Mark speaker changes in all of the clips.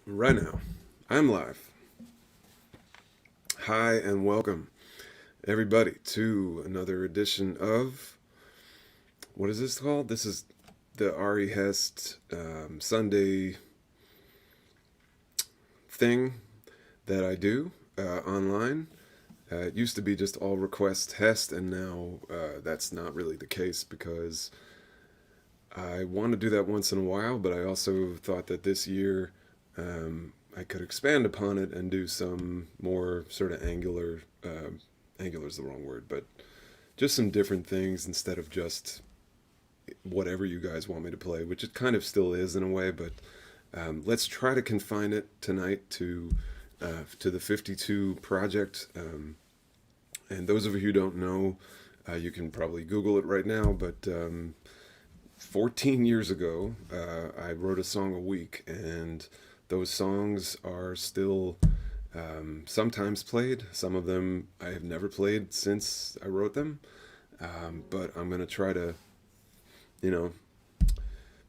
Speaker 1: Right now, I'm live. Hi, and welcome, everybody, to another edition of what is this called? This is the Ari Hest Sunday thing that I do online. It used to be just all request Hest, and now that's not really the case because I want to do that once in a while, but I also thought that this year I could expand upon it and do some more sort of angular. Angular is the wrong word, but just some different things instead of just whatever you guys want me to play, which it kind of still is in a way. But let's try to confine it tonight to the 52 project. And those of you who don't know, you can probably Google it right now, but 14 years ago, I wrote a song a week, and those songs are still sometimes played. Some of them I have never played since I wrote them, but I'm going to try to, you know,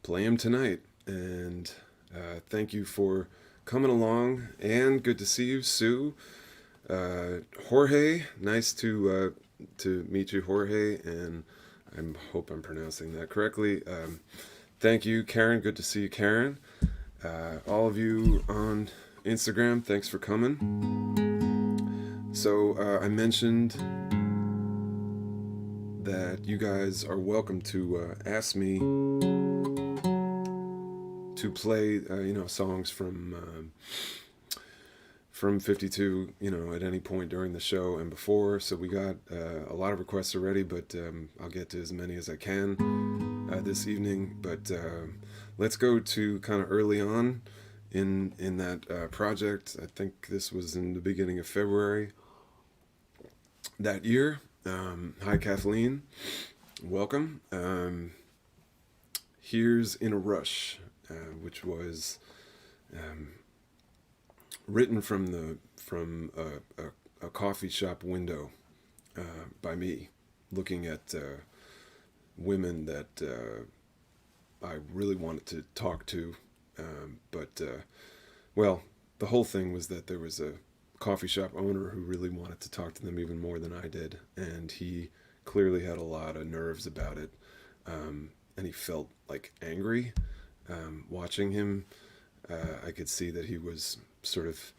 Speaker 1: play them tonight. And thank you for coming along, and good to see you, Sue. Jorge, nice to meet you, Jorge, and I hope I'm pronouncing that correctly. Thank you, Karen. Good to see you, Karen. All of you on Instagram, thanks for coming. So I mentioned that you guys are welcome to ask me to play, songs from 52, at any point during the show and before. So we got a lot of requests already, but I'll get to as many as I can this evening. But let's go to kind of early on in that project. I think this was in the beginning of February that year. Hi, Kathleen. Welcome. Here's In a Rush, which was written from a coffee shop window by me, looking at women that I really wanted to talk to, but the whole thing was that there was a coffee shop owner who really wanted to talk to them even more than I did, and he clearly had a lot of nerves about it, and he felt like angry. Watching him, I could see that he was sort of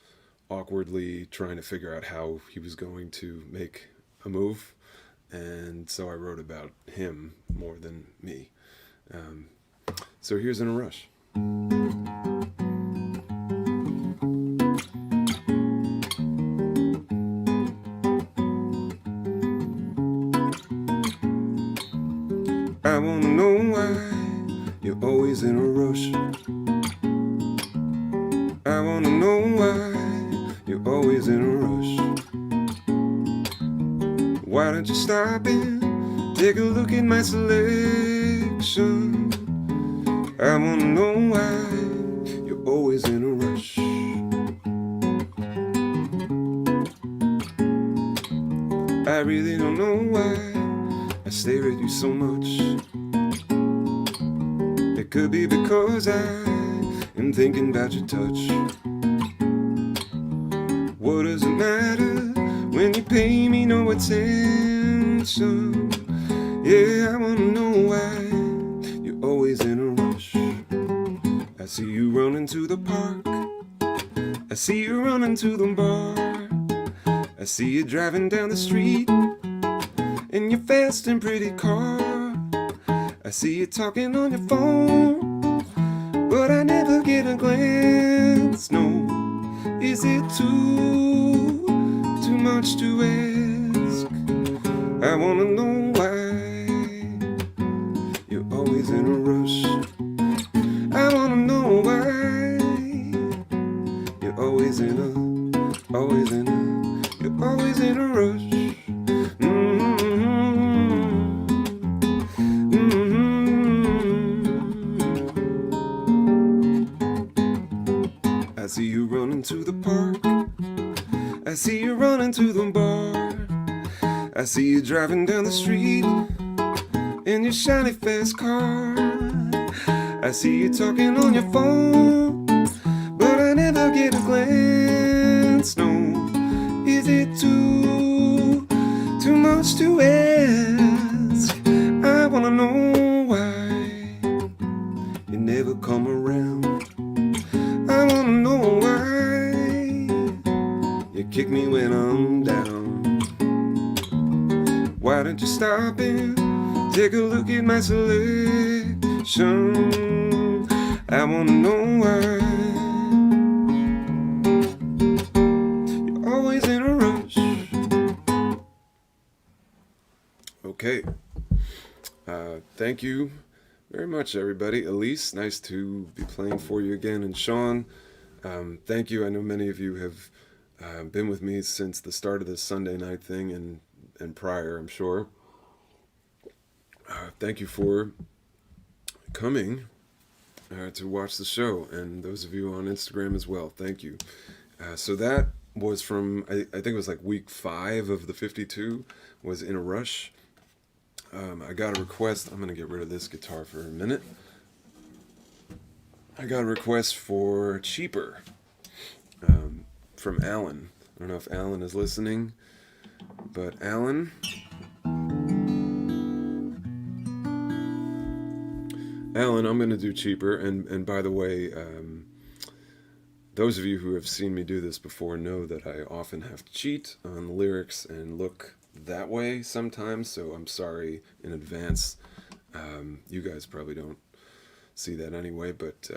Speaker 1: awkwardly trying to figure out how he was going to make a move, and so I wrote about him more than me. So here's In a Rush. I wanna know why you're always in a rush. I wanna know why you're always in a rush. Why don't you stop and take a look at my selection? I wanna know why you're always in a rush. I really don't know why I stare at you so much. It could be because I am thinking about your touch. What does it matter when you pay me no attention? Yeah, I wanna know why you're always in a rush. I see you running to the park, I see you running to the bar, I see you driving down the street in your fast and pretty car. I see you talking on your phone, but I never get a glance. No, is it too much to ask? I wanna know why you're always in a rush. I wanna know why you're always in a you're always in a rush. I see you running to the park, I see you running to the bar, I see you driving down the street in your shiny fast car. I see you talking on your phone, but I never you stop and take a look at my selection? I wanna know why you're always in a rush. Okay. Thank you very much, everybody. Elise, nice to be playing for you again. And Sean, thank you. I know many of you have been with me since the start of this Sunday night thing and prior, I'm sure. Thank you for coming to watch the show, and those of you on Instagram as well, thank you. So that was from, I think it was like week 5 of the 52, was In a Rush. I got a request. I'm going to get rid of this guitar for a minute. I got a request for Cheaper from Alan. I don't know if Alan is listening, but Alan, I'm going to do Cheaper. And by the way, those of you who have seen me do this before know that I often have to cheat on the lyrics and look that way sometimes, so I'm sorry in advance. You guys probably don't see that anyway, but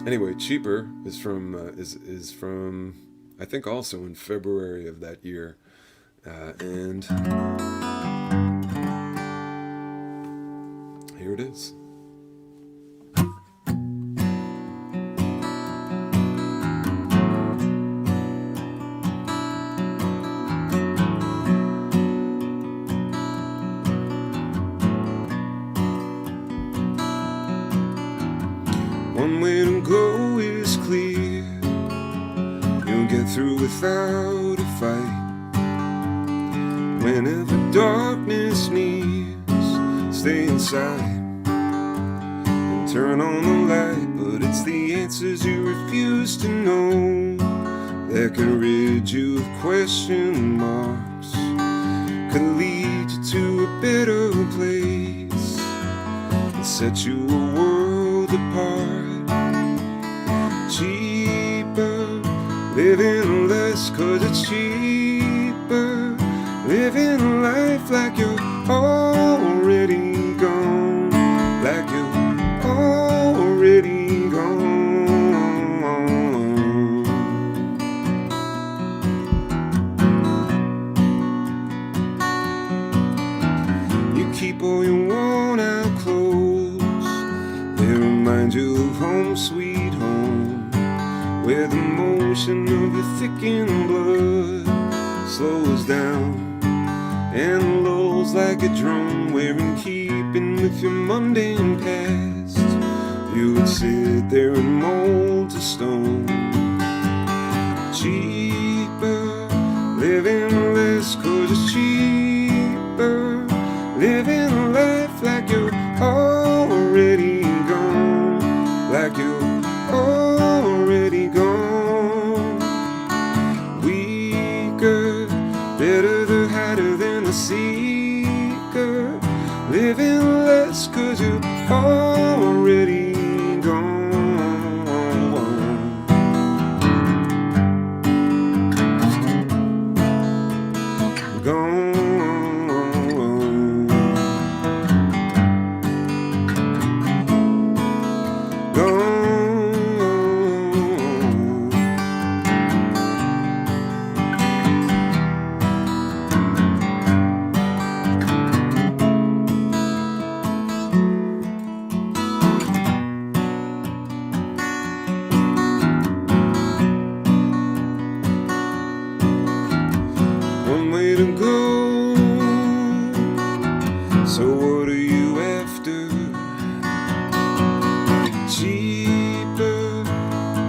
Speaker 1: anyway, Cheaper is from is from I think also in February of that year, and here it is. One way to go is clear. You'll get through without a fight. Whenever darkness nears, stay inside and turn on the light. But it's the answers you refuse to know that can rid you of question marks, could lead you to a better place and set you a world apart. Cheaper, living less 'cause it's cheaper, living a life like you're already gone, like you're already gone. You keep all your worn out clothes, they remind you of home sweet home, where the motion of your thickened blood slows down and lulls like a drum, where in keeping with your mundane past, you would sit there and mold to stone. Cheaper, living less 'cause it's cheaper, living a life like you're already gone, like you're already gone. Weaker, better the hider than the seeker, living less 'cause you're already gone. Gone. One way to go, so what are you after? Cheaper,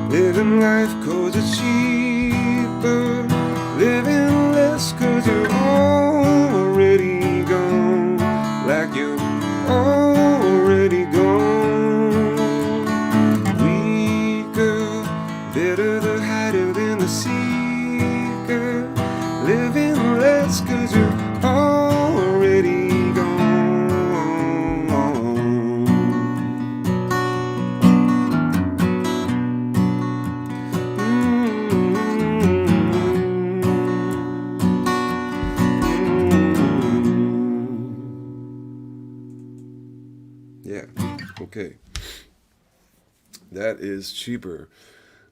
Speaker 1: living life 'cause it's cheaper, living less 'cause you're already gone, like you're already gone. Weaker, better the hider than the seeker, living less 'cause you're already gone. Okay. That is cheaper.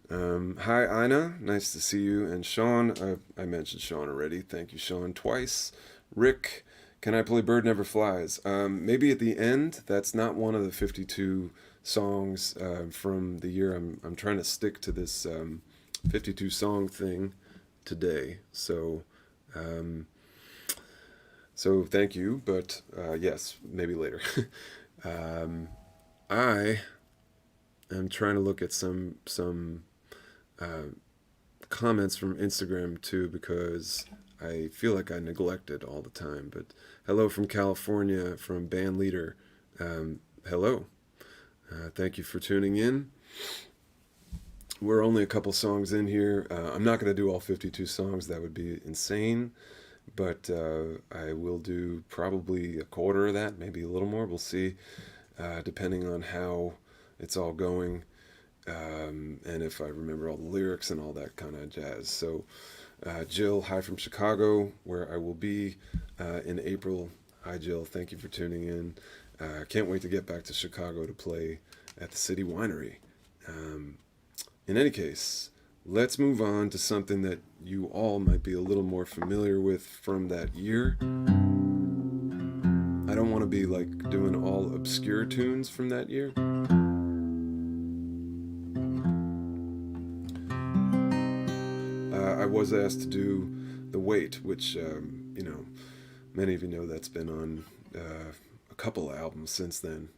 Speaker 1: Hi, Ina. Nice to see you. And Sean, I mentioned Sean already. Thank you, Sean, twice. Rick, can I play Bird Never Flies? Maybe at the end. That's not one of the 52 songs from the year. I'm trying to stick to this 52 song thing today. Um, so thank you. But yes, maybe later. um, I am trying to look at some uh, comments from Instagram too because I feel like I neglect it all the time. But hello from California from band leader. Hello. Thank you for tuning in. We're only a couple songs in here. I'm not going to do all 52 songs. That would be insane. But I will do probably a quarter of that, maybe a little more. We'll see, depending on how it's all going. And if I remember all the lyrics and all that kind of jazz. So, Jill, hi from Chicago, where I will be in April. Hi, Jill. Thank you for tuning in. Can't wait to get back to Chicago to play at the City Winery. In any case, let's move on to something that you all might be a little more familiar with from that year. I don't want to be like doing all obscure tunes from that year. I was asked to do The Wait, which, many of you know that's been on a couple albums since then.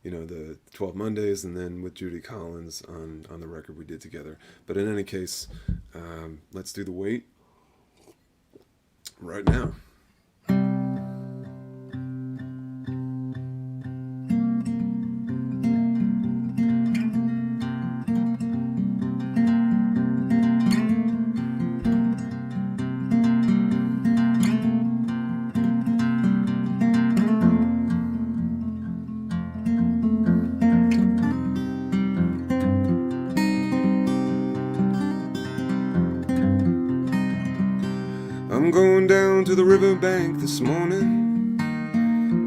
Speaker 1: The 12 Mondays and then with Judy Collins on the record we did together. But in any case, let's do The Wait right now. I'm going down to the riverbank this morning,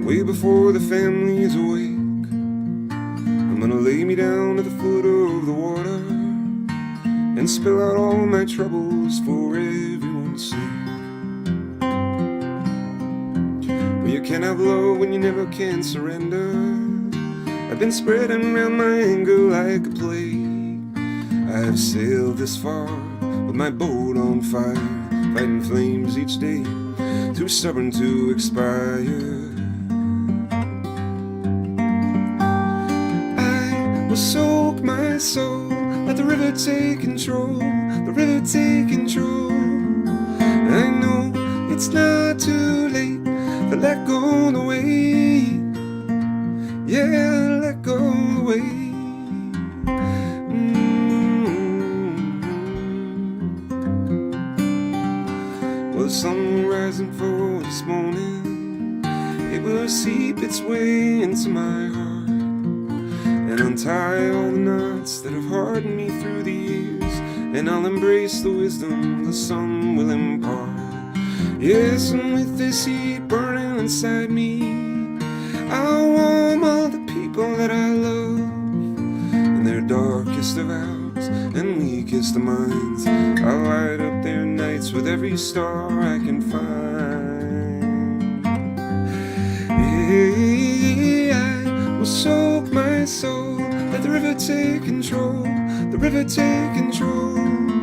Speaker 1: way before the family is awake. I'm gonna lay me down at the foot of the water and spill out all my troubles for everyone's sake. Well, you can't have love when you never can surrender. I've been spreading around my anger like a plague. I have sailed this far with my boat on fire, fighting flames each day, too stubborn to expire. I will soak my soul, let the river take control, the river take control. I know it's not too late to let go of the weight, yeah, let go of the weight. Well, the sun rising for this morning, it will seep its way into my heart and untie all the knots that have hardened me through the years, and I'll embrace the wisdom the sun will impart. Yes, and with this heat burning inside me, I'll warm all the people that I love in their darkest of hours and weakest of minds. I'll light up their nights with every star I can find. Yeah, I will soak my soul, let the river take control, the river take control.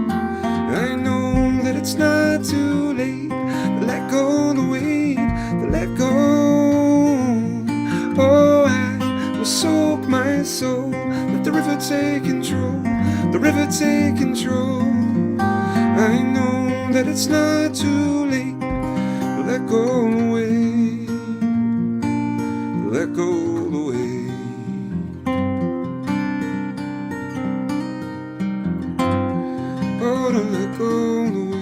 Speaker 1: I know that it's not too late to let go of the weight, to let go. Oh, I will soak my soul, let the river take control, the river take control. I know that it's not too late to let go away, to let go away. Oh, to let go away.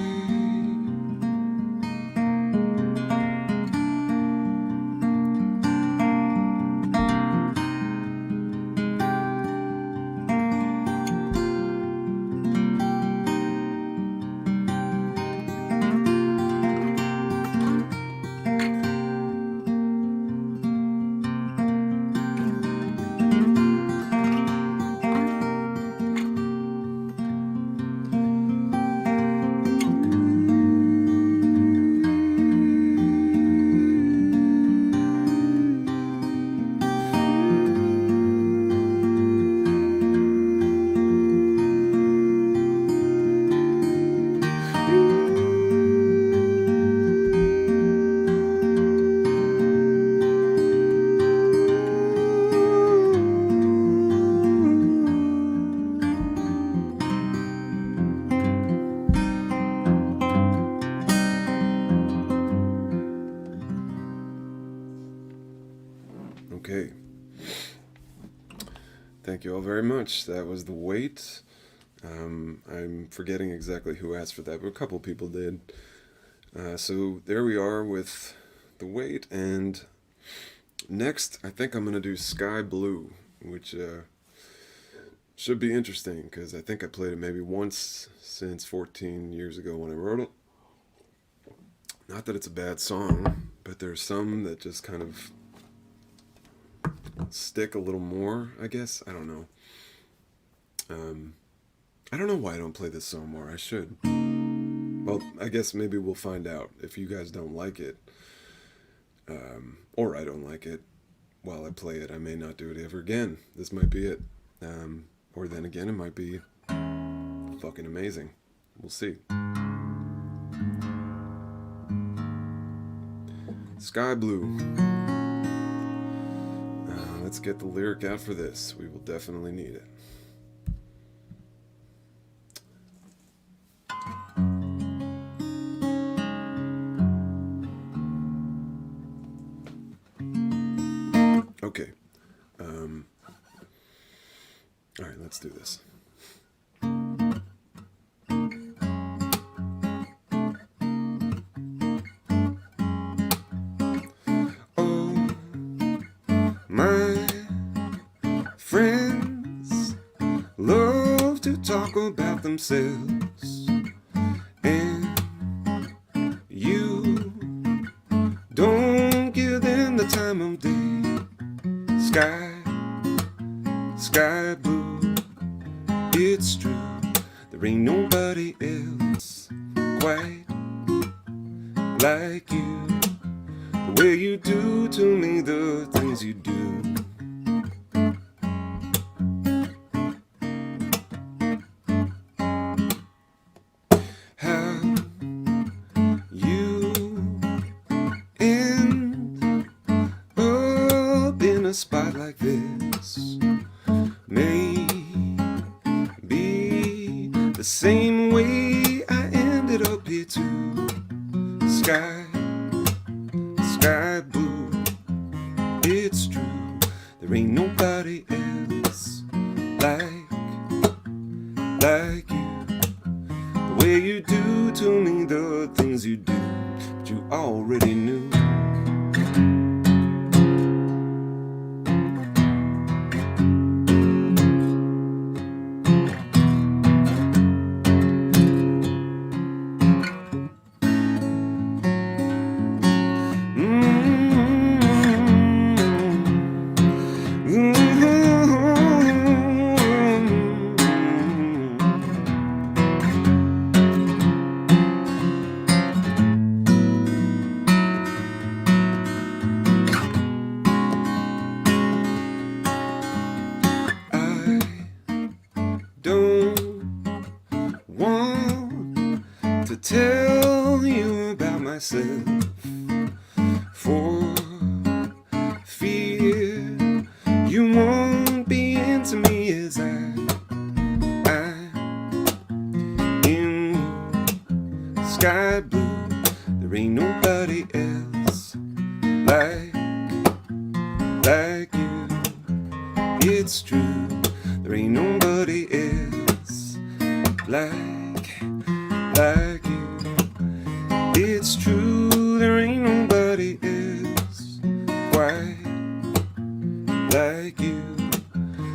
Speaker 1: Thank you all very much. That was The Wait. I'm forgetting exactly who asked for that, but a couple people did. So there we are with The Wait, and next I think I'm going to do Sky Blue, which should be interesting because I think I played it maybe once since 14 years ago when I wrote it. Not that it's a bad song, but there's some that just kind of stick a little more, I guess. I don't know. I don't know why I don't play this song more. I should. Well, I guess maybe we'll find out if you guys don't like it. Or I don't like it while I play it. I may not do it ever again. This might be it. Or then again, it might be fucking amazing. We'll see. Sky Blue. Let's get the lyric out for this. We will definitely need it. Okay. All right, let's do this. Oh, my friends love to talk about themselves, and you don't give them the time of day. Sky blue, it's true, there ain't nobody else quite like you. The way you do to me the things you do. How you end up in a spot like this may be the same way I ended up here too. Sky blue, it's true, there ain't nobody else like you. The way you do to me the things you do, but you already knew. To tell you about myself, for fear you won't be into me as I'm in sky blue. There ain't nobody else like you. It's true, there ain't nobody else like you. It's true, there ain't nobody else quite like you.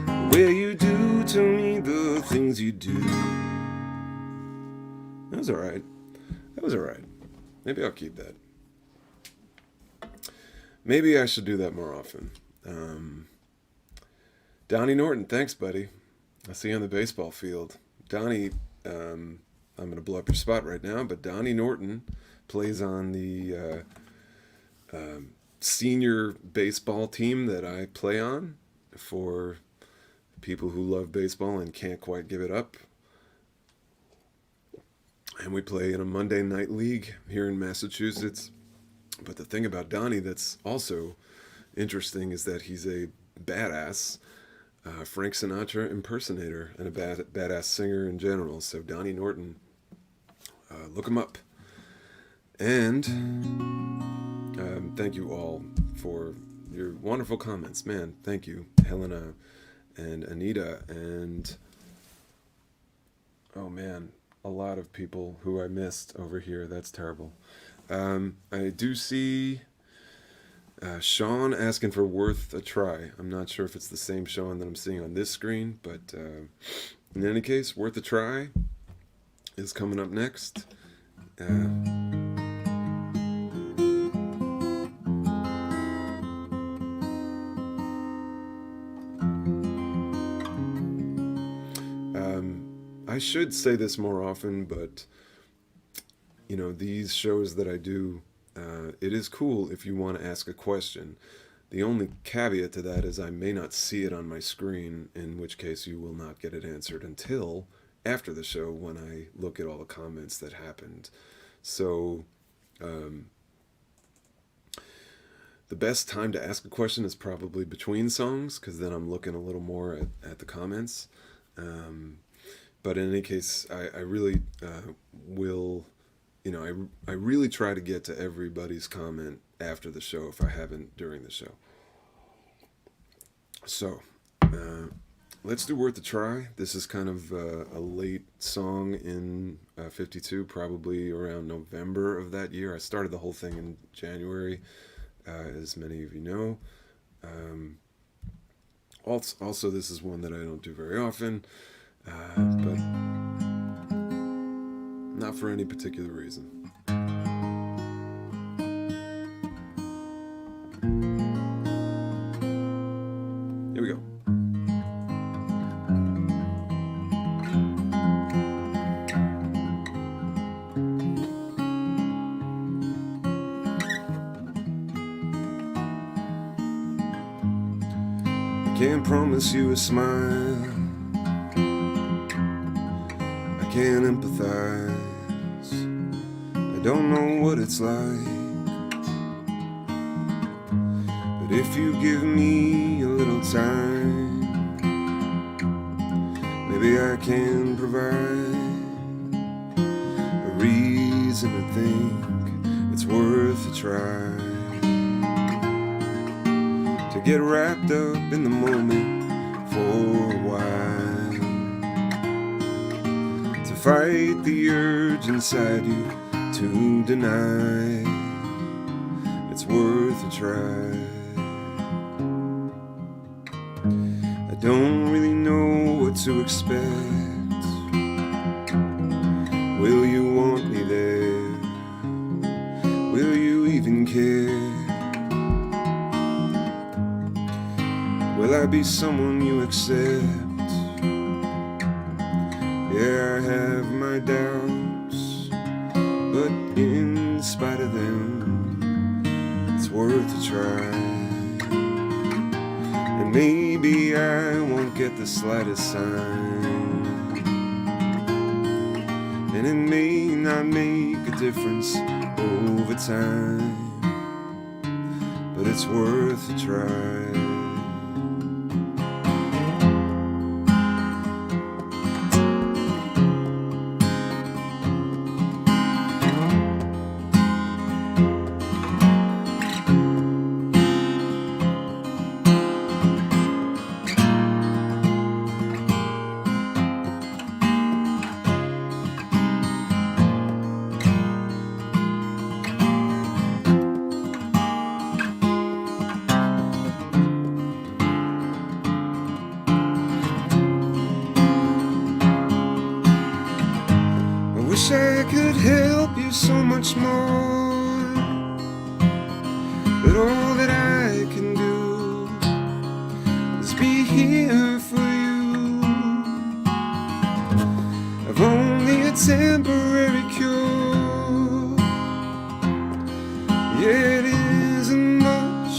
Speaker 1: The way you do to me the things you do. That was alright. Maybe I'll keep that. Maybe I should do that more often. Donnie Norton, thanks, buddy. I'll see you on the baseball field. Donnie, I'm going to blow up your spot right now, but Donnie Norton plays on the senior baseball team that I play on for people who love baseball and can't quite give it up. And we play in a Monday night league here in Massachusetts. But the thing about Donnie that's also interesting is that he's a badass Frank Sinatra impersonator and a badass singer in general. So Donnie Norton, look him up. And thank you all for your wonderful comments. Man, thank you. Helena and Anita, and oh man, a lot of people who I missed over here. That's terrible. I do see Sean asking for Worth a Try. I'm not sure if it's the same Sean that I'm seeing on this screen, but in any case, Worth a Try is coming up next. I should say this more often, but you know, these shows that I do, it is cool if you want to ask a question. The only caveat to that is I may not see it on my screen, in which case you will not get it answered until after the show when I look at all the comments that happened. So, the best time to ask a question is probably between songs, because then I'm looking a little more at the comments. But in any case, I really will, you know, I really try to get to everybody's comment after the show if I haven't during the show. So, let's do Worth a Try. This is kind of a late song in 52, probably around November of that year. I started the whole thing in January, as many of you know. Also, this is one that I don't do very often, but not for any particular reason. Here we go. I can't promise you a smile, I can't empathize, I don't know what it's like, but if you give me a little time, maybe I can provide a reason to think it's worth a try. To get wrapped up in the moment for a while, to fight the urge inside you to deny it's worth a try. I don't really know what to expect. Will you want me there? Will you even care? Will I be someone you accept? Yeah, I have my doubts, but in spite of them, it's worth a try. And maybe I won't get the slightest sign, and it may not make a difference over time, but it's worth a try. Wish I could help you so much more, but all that I can do is be here for you. I've only a temporary cure, yeah, it isn't much,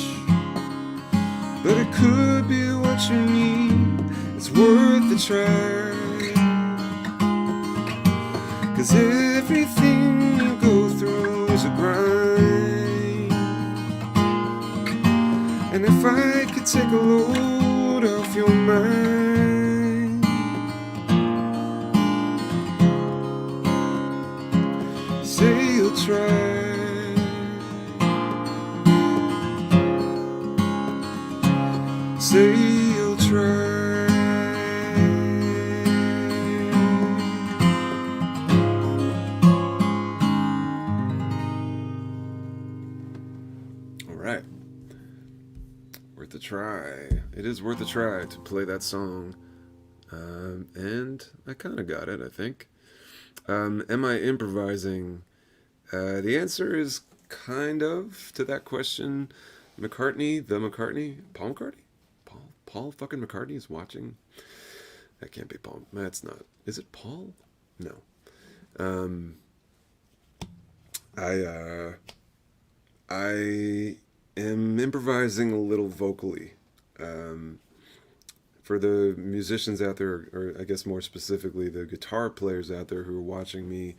Speaker 1: but it could be what you need. It's worth a try. 'Cause everything you go through is a grind, and if I could take a load off your mind, say you'll try, say you'll try. try. It is worth a try to play that song. And I kind of got it, I think. Am I improvising? The answer is kind of to that question. McCartney, Paul McCartney? Paul fucking McCartney is watching. That can't be Paul. That's not. Is it Paul? No. Um, I am improvising a little vocally. Um, for the musicians out there, or I guess more specifically the guitar players out there who are watching me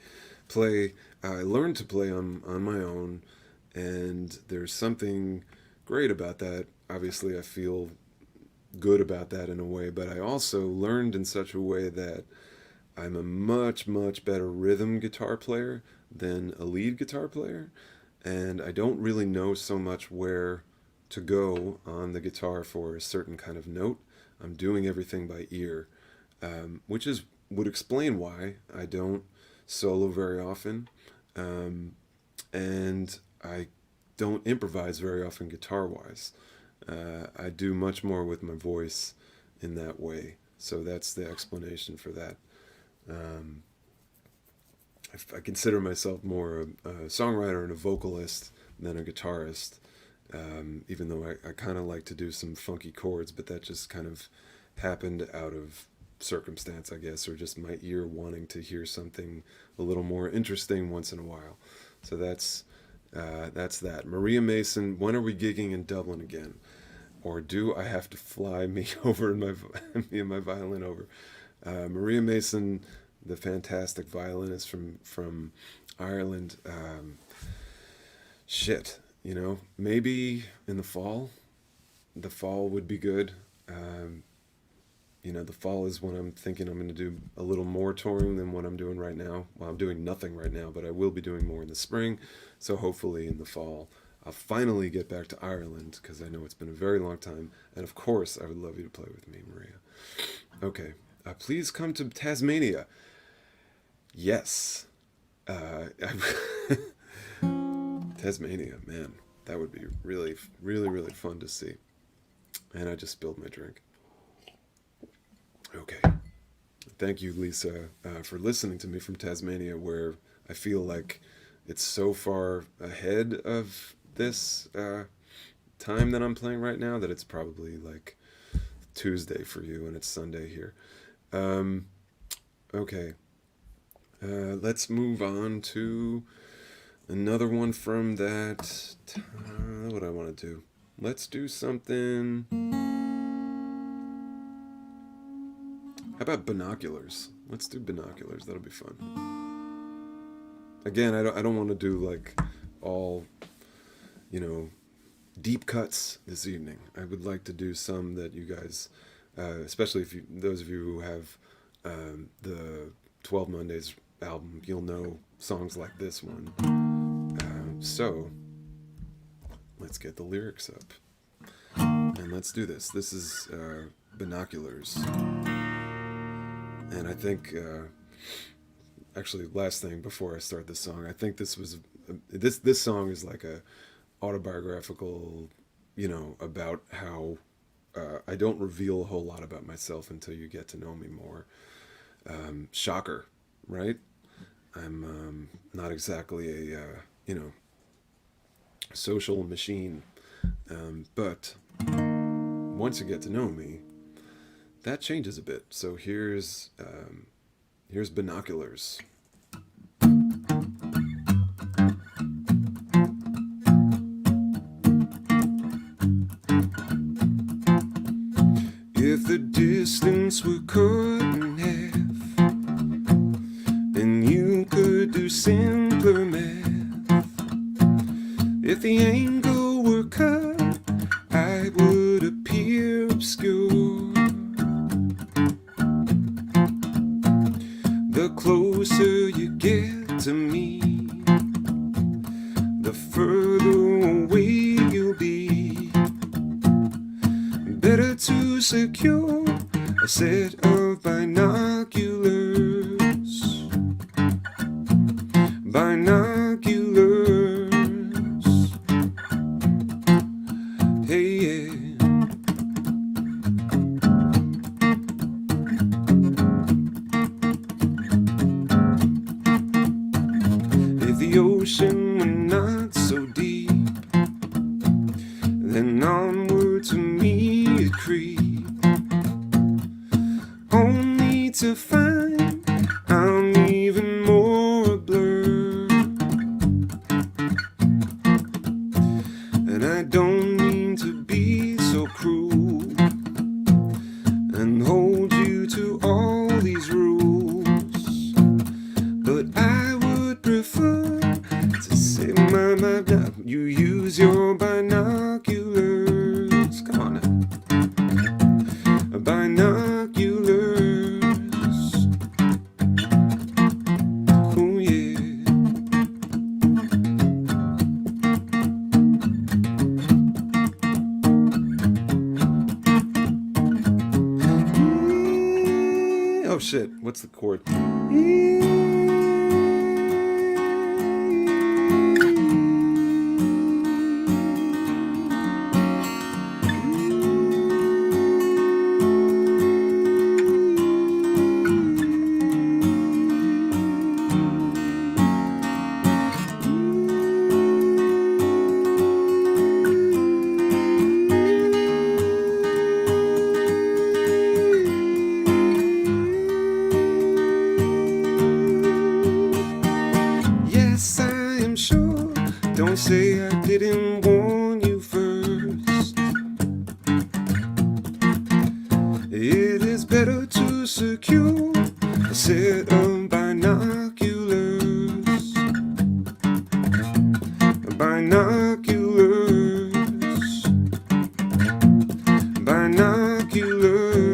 Speaker 1: play, I learned to play on my own, and there's something great about that. Obviously, I feel good about that in a way, but I also learned in such a way that I'm a much, much better rhythm guitar player than a lead guitar player, and I don't really know so much where to go on the guitar for a certain kind of note. I'm doing everything by ear, which would explain why I don't solo very often, and I don't improvise very often guitar-wise. I do much more with my voice in that way, so that's the explanation for that. Um, I consider myself more a songwriter and a vocalist than a guitarist, even though I kind of like to do some funky chords, but that just kind of happened out of circumstance, I guess, or just my ear wanting to hear something a little more interesting once in a while. So that's that. Maria Mason, when are we gigging in Dublin again? Or do I have to fly me over and me and my violin over? Maria Mason, the fantastic violinist from Ireland. Shit, maybe in the fall. The fall would be good. The fall is when I'm thinking I'm going to do a little more touring than what I'm doing right now. Well, I'm doing nothing right now, but I will be doing more in the spring. So hopefully in the fall, I'll finally get back to Ireland, because I know it's been a very long time. And of course, I would love you to play with me, Maria. Okay, please come to Tasmania. Yes. Tasmania, man, that would be really, really, really fun to see. And I just spilled my drink. Okay. Thank you, Lisa, for listening to me from Tasmania, where I feel like it's so far ahead of this time that I'm playing right now that it's probably like Tuesday for you and it's Sunday here. Okay. Let's move on to another one from that. What do I want to do? Let's do something. How about Binoculars? Let's do Binoculars. That'll be fun. Again, I don't want to do like all, deep cuts this evening. I would like to do some that you guys, especially those of you who have the 12 Mondays album, you'll know songs like this one. So let's get the lyrics up and let's do this. This is Binoculars. And I think, actually, last thing before I start this song, I think this song is like a autobiographical, about how I don't reveal a whole lot about myself until you get to know me more. Shocker, right? I'm not exactly a, social machine, but once you get to know me, that changes a bit. So here's Binoculars. If the distance were cut in half and you could do simpler math, if the angle were cut, I would appear obscure. The closer you get to me, the further away you'll be. Better to secure a set of binoculars. Binoculars. Hey, yeah. ocean when not so deep. Then onward to me it creep, only to find I'm even more a blur. And I don't mean to be so cruel and hold you to all these rules, but I would prefer to say you use your binoculars. Come on now. Binoculars. Oh yeah. Oh shit, what's the chord? Yes, I am sure. Don't say I didn't warn you first. It is better to secure a set of binoculars. Binoculars. Binoculars.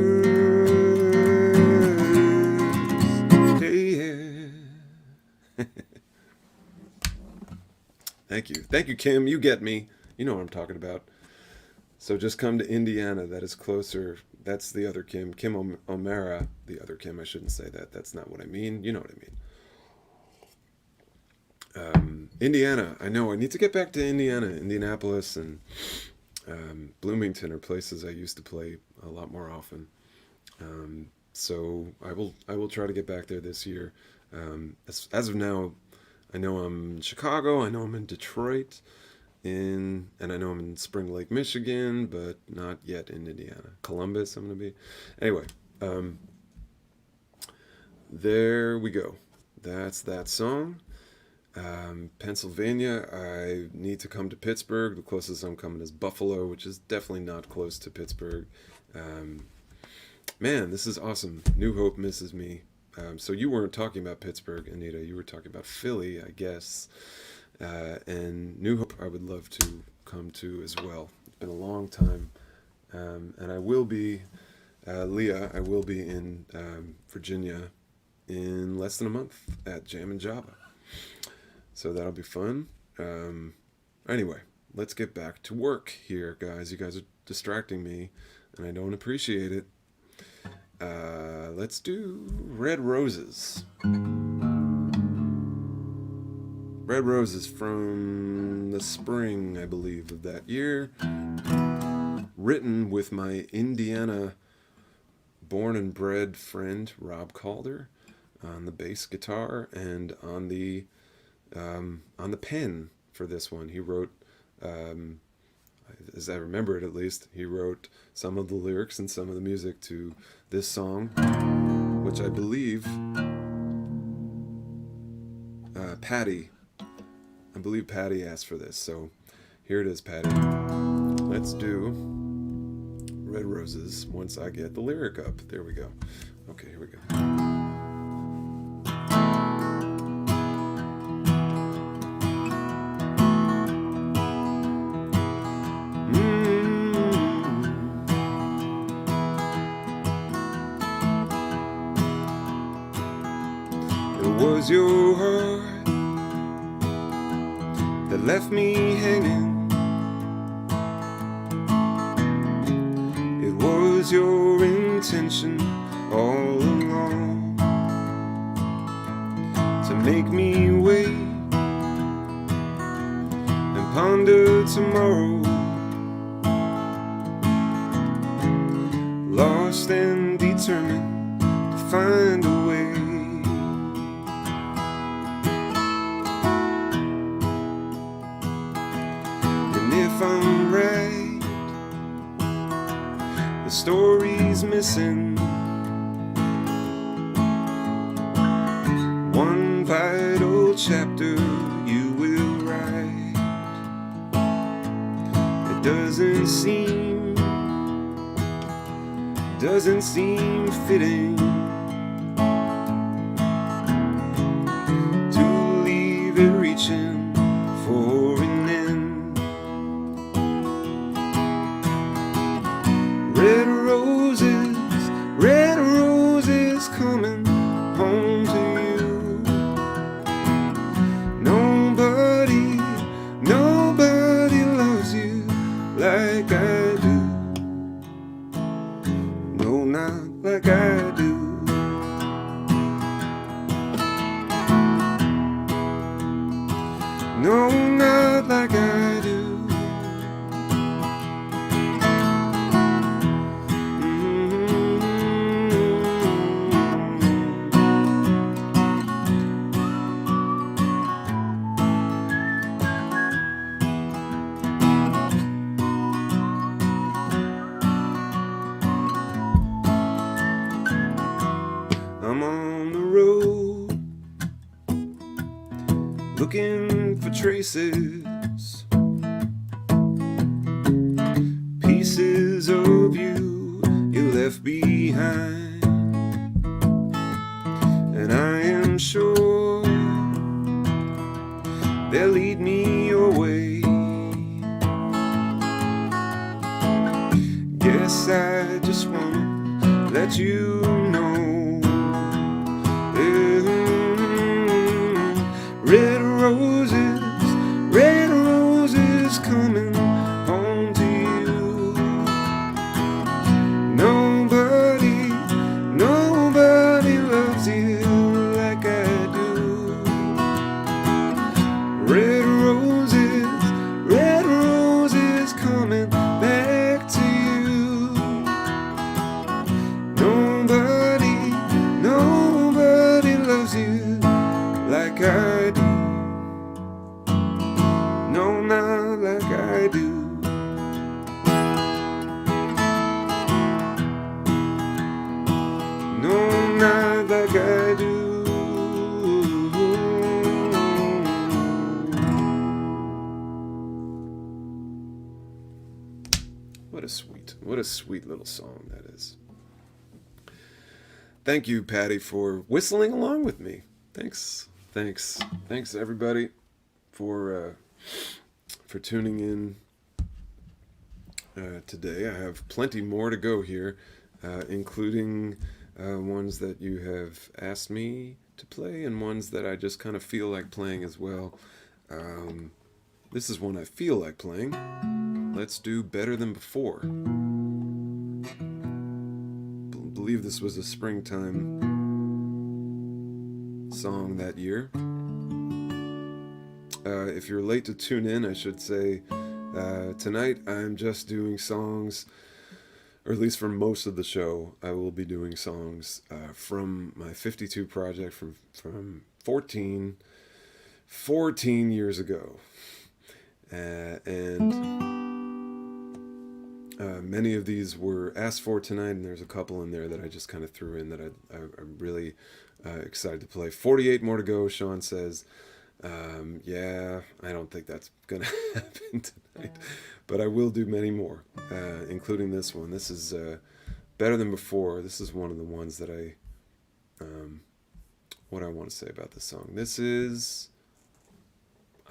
Speaker 1: Yeah. Thank you. Thank you, Kim. You get me. You know what I'm talking about. So just come to Indiana. That is closer. That's the other Kim. Kim O'Mara. The other Kim. I shouldn't say that. That's not what I mean. You know what I mean. Indiana. I know. I need to get back to Indiana. Indianapolis and Bloomington are places I used to play a lot more often. So I will try to get back there this year. As of now, I know I'm in Chicago, I know I'm in Detroit, and I know I'm in Spring Lake, Michigan, but not yet in Indiana. Columbus, I'm going to be. Anyway, there we go. That's that song. Pennsylvania, I need to come to Pittsburgh. The closest I'm coming is Buffalo, which is definitely not close to Pittsburgh. Man, this is awesome. New Hope misses me. So you weren't talking about Pittsburgh, Anita. You were talking about Philly, I guess. And New Hope I would love to come to as well. It's been a long time. And I will be, Leah, I will be in Virginia in less than a month at Jam and Java. So that'll be fun. Anyway, let's get back to work here, guys. You guys are distracting me, and I don't appreciate it. Let's do Red Roses. Red Roses from the spring, I believe, of that year. Written with my Indiana born and bred friend, Rob Calder, on the bass guitar and on the pen for this one. He wrote, as I remember it at least, he wrote some of the lyrics and some of the music to this song, which I believe Patty asked for this. So here it is, Patty. Let's do Red Roses once I get the lyric up. There we go. Okay, here we go. Was your heart that left me hanging? It was your intention all along to make me wait and ponder tomorrow, lost and determined to find a way. is missing. One vital chapter you will write. It doesn't seem fitting to leave it reaching for an end. Red roses coming home to you. Nobody loves you like I do. No, not like I do. No, not like I do. I'm on the road looking for traces, pieces of you left behind, and I am sure they'll lead me your way. Guess I just wanna let you know. Red roses coming home to you. Nobody loves you like I do. Red roses coming back to you. Nobody loves you like I do. No, not like I do. No, not like I do. What a sweet little song that is. Thank you, Patty, for whistling along with me. Thanks everybody for tuning in today. I have plenty more to go here, including ones that you have asked me to play and ones that I just kind of feel like playing as well. This is one I feel like playing. Let's do Better Than Before. Believe this was a springtime song that year. If you're late to tune in, I should say, tonight I'm just doing songs, or at least for most of the show, I will be doing songs from my 52 project from 14 years ago. And many of these were asked for tonight, and there's a couple in there that I just kind of threw in that I'm really excited to play. 48 more to go, Sean says. Yeah, I don't think that's gonna happen tonight, but I will do many more, including this one. This is Better Than Before. This is one of the ones that what I want to say about this song.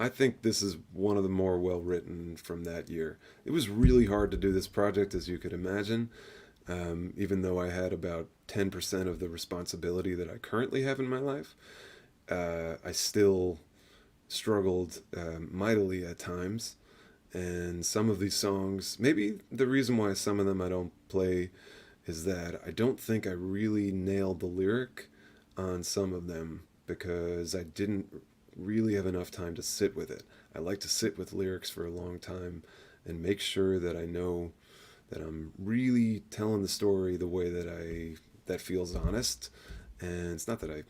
Speaker 1: I think this is one of the more well-written from that year. It was really hard to do this project, as you could imagine, even though I had about 10% of the responsibility that I currently have in my life. I still struggled mightily at times, and some of these songs, maybe the reason why some of them I don't play is that I don't think I really nailed the lyric on some of them, because I didn't really have enough time to sit with it. I like to sit with lyrics for a long time and make sure that I know that I'm really telling the story the way that feels honest. And it's not that I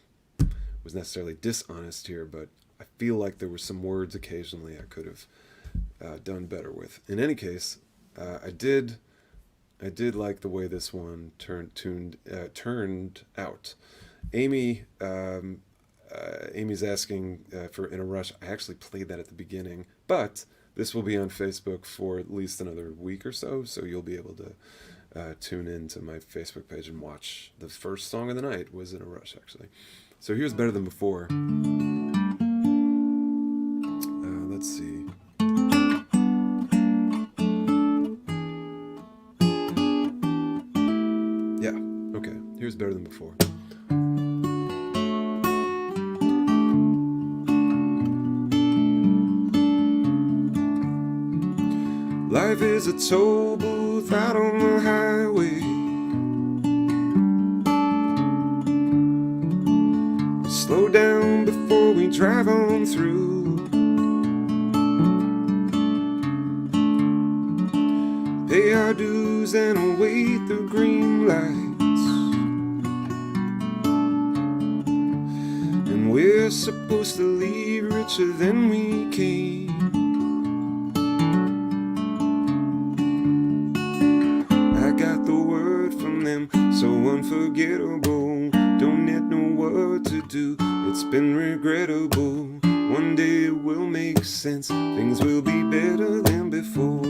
Speaker 1: was necessarily dishonest here, but I feel like there were some words occasionally I could have done better with. In any case, I did I did like the way this one turned out. Amy, Amy's asking for In a Rush. I actually played that at the beginning, but this will be on Facebook for at least another week or so, so you'll be able to tune in to my Facebook page and watch. The first song of the night was In a Rush, actually. So here's Better Than Before. Let's see. Yeah, okay. Here's Better Than Before. Life is a toll booth out on the highway. Slow down before we drive on through. Pay our dues and await the green lights. And we're supposed to leave richer than we came. So unforgettable, don't yet know what to do. It's been regrettable. One day it will make sense. Things will be better than before.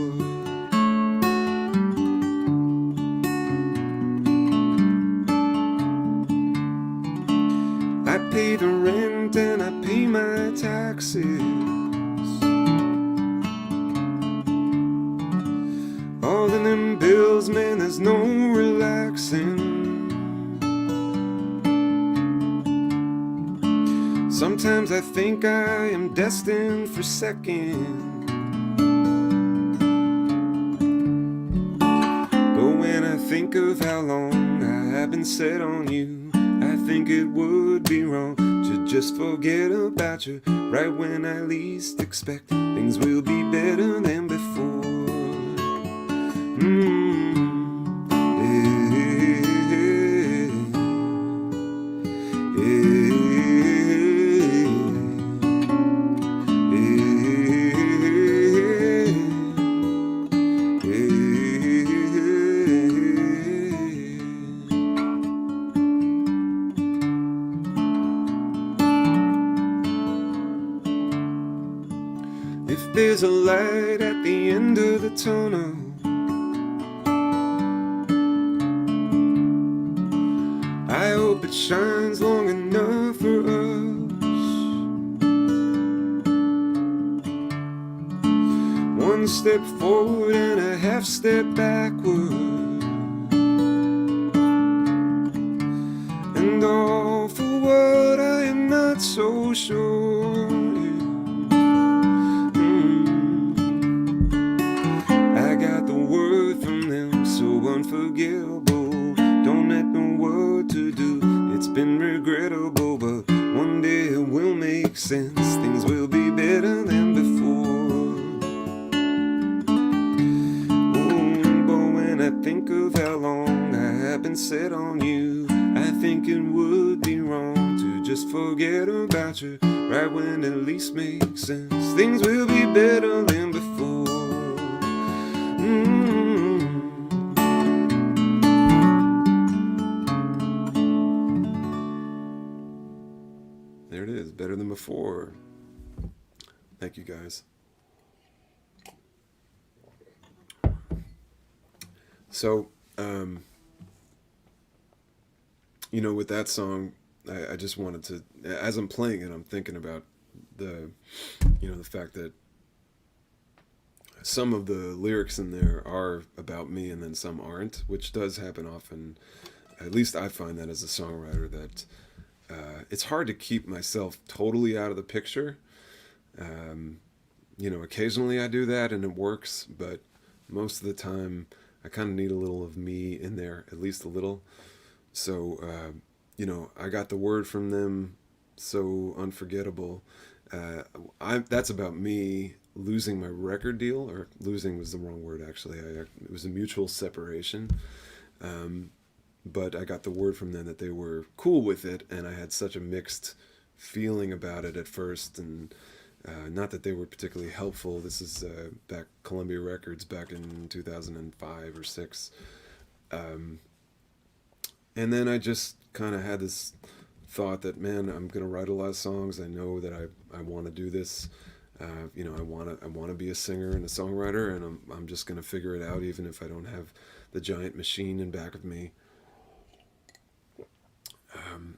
Speaker 1: I pay the rent and I pay my taxes. All of them bills, man, there's no relaxing. Sometimes I think I am destined for second. But when I think of how long I have been set on you, I think it would be wrong to just forget about you. Right when I least expect, things will be better than before. If there's a light at the end of the tunnel, I hope it shines long enough for us. One step forward and a half step backward, and all for what I am not so sure. I got the word from them, so unforgettable. Don't know what to do. It's been regrettable, but one day it will make sense. Things will be better than before. But when I think of how long I have been set on you, I think it would be wrong to just forget about you. Right when it least makes sense. Things will be better than before. There it is, Better Than Before. Thank you, guys. So, with that song, I just wanted to, as I'm playing it, I'm thinking about the fact that some of the lyrics in there are about me and then some aren't, which does happen often. At least I find that as a songwriter, that it's hard to keep myself totally out of the picture. Occasionally I do that and it works, but most of the time I kind of need a little of me in there, at least a little. So, I got the word from them, so unforgettable. That's about me losing my record deal, or losing was the wrong word actually. It was a mutual separation. But I got the word from them that they were cool with it, and I had such a mixed feeling about it at first, and not that they were particularly helpful. This is back Columbia Records back in 2005 or 6. Um, and then I just kind of had this thought that, man, I'm gonna write a lot of songs. I know that I want to do this. I want to be a singer and a songwriter, and I'm just gonna figure it out, even if I don't have the giant machine in back of me.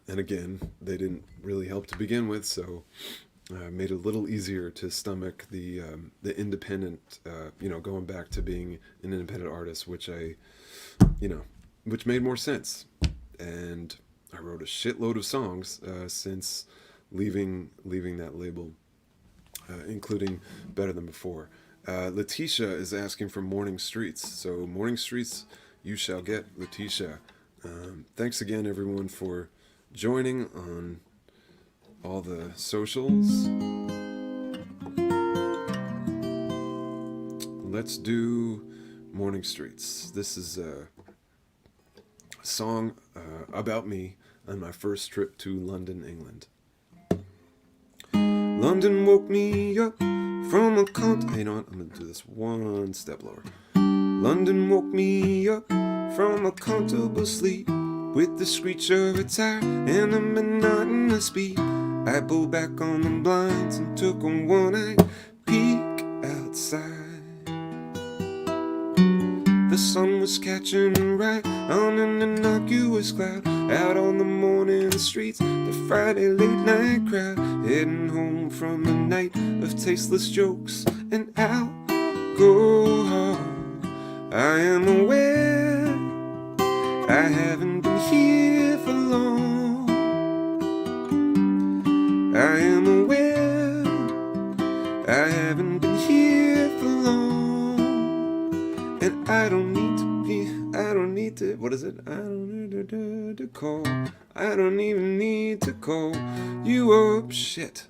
Speaker 1: And again, they didn't really help to begin with, so made it a little easier to stomach the independent, going back to being an independent artist, you know, which made more sense. And I wrote a shitload of songs since leaving that label, including Better Than Before. Letitia is asking for Morning Streets, so Morning Streets, you shall get, Letitia. Thanks again, everyone, for joining on all the socials. Let's do Morning Streets. This is a song about me on my first trip to London, England. London woke me up from a I'm gonna do this one step lower. London woke me up from a comfortable sleep with the screech of a tire and a monotonous beat. I pulled back on the blinds and took a one-eyed peek outside. The sun was catching right on an innocuous cloud out on the morning streets, the Friday late night crowd heading home from a night of tasteless jokes and alcohol. I am aware I haven't been here for long. I am aware I haven't been here for long. And I don't need to, what is it? I don't need to call. I don't even need to call you up. Shit.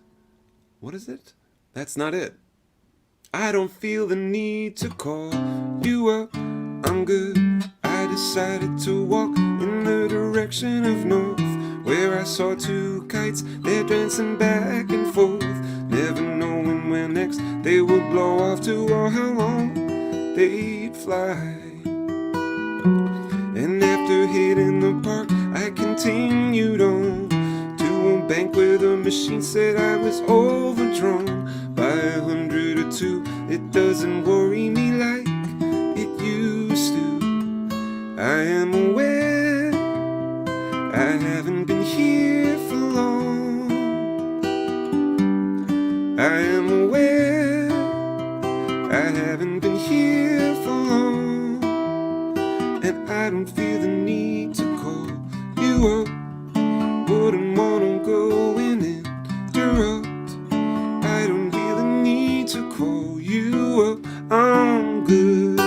Speaker 1: What is it? That's not it. I don't feel the need to call you up. I'm good. I decided to walk in the direction of north, where I saw two kites, they're dancing back and forth, never knowing where next they would blow off to or how long they'd fly. And after hitting the park, I continued on to a bank where the machine said I was overdrawn by 100 or 2. It doesn't worry me like it used to. I am aware I haven't been here for long. I am aware I haven't been here for long. And I don't feel the need to call you up. Wouldn't wanna go and interrupt. I don't feel the need to call you up. I'm good.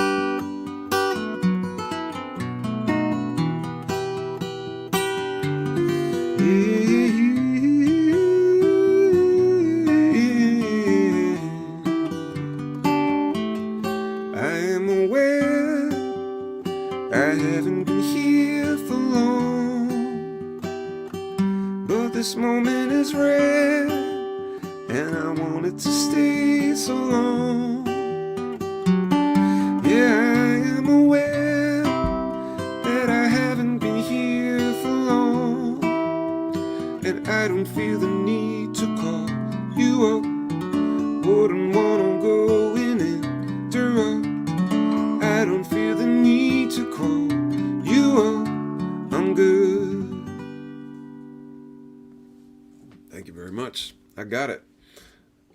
Speaker 1: I am aware I haven't been here for long, but this moment is rare, and I want it to stay so long. Yeah, I am aware that I haven't been here for long, and I don't feel the need to call you up. Wouldn't wanna go in and interrupt. I don't feel the need to call you up. I'm good. Thank you very much. I got it.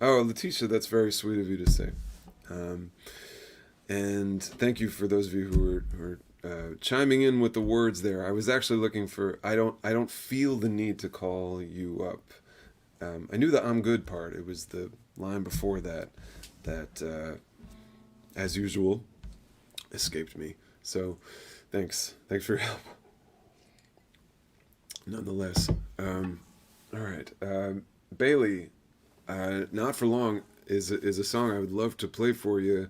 Speaker 1: Oh, Letitia, that's very sweet of you to say. And thank you for those of you who are chiming in with the words there. I was actually looking for I don't feel the need to call you up. I knew the I'm good part. It was the line before that as usual escaped me. So thanks for your help nonetheless. All right, Bailey, Not For Long is a song I would love to play for you,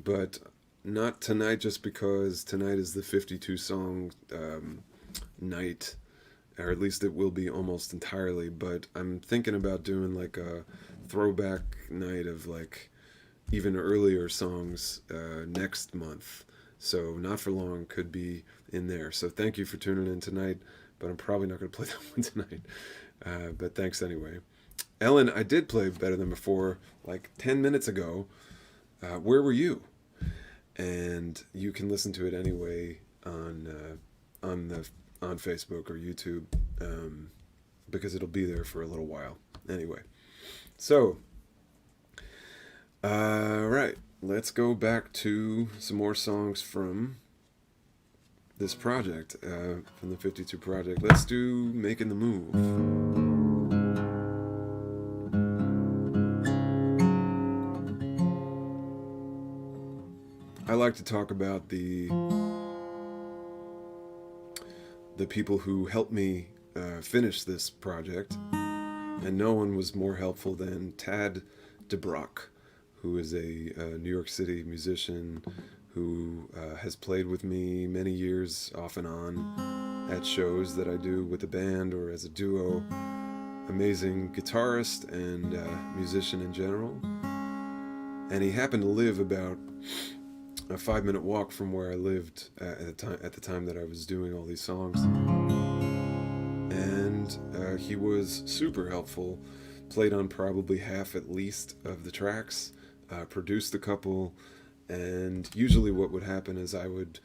Speaker 1: but not tonight, just because tonight is the 52 song night, or at least it will be almost entirely. But I'm thinking about doing like a throwback night of like even earlier songs next month. So Not For Long could be in there. So thank you for tuning in tonight, but I'm probably not going to play that one tonight. But thanks anyway. Ellen, I did play Better Than Before like 10 minutes ago. Where were you? And you can listen to it anyway on Facebook or YouTube, because it'll be there for a little while. Anyway, so right, let's go back to some more songs from this project, from the 52 project. Let's do Making the Move. I like to talk about the people who helped me finish this project, and no one was more helpful than Tad DeBrock, who is a New York City musician who has played with me many years off and on at shows that I do with a band or as a duo. Amazing guitarist and musician in general. And he happened to live about a 5-minute walk from where I lived at the time that I was doing all these songs. And he was super helpful, played on probably half at least of the tracks, produced a couple, and usually what would happen is I would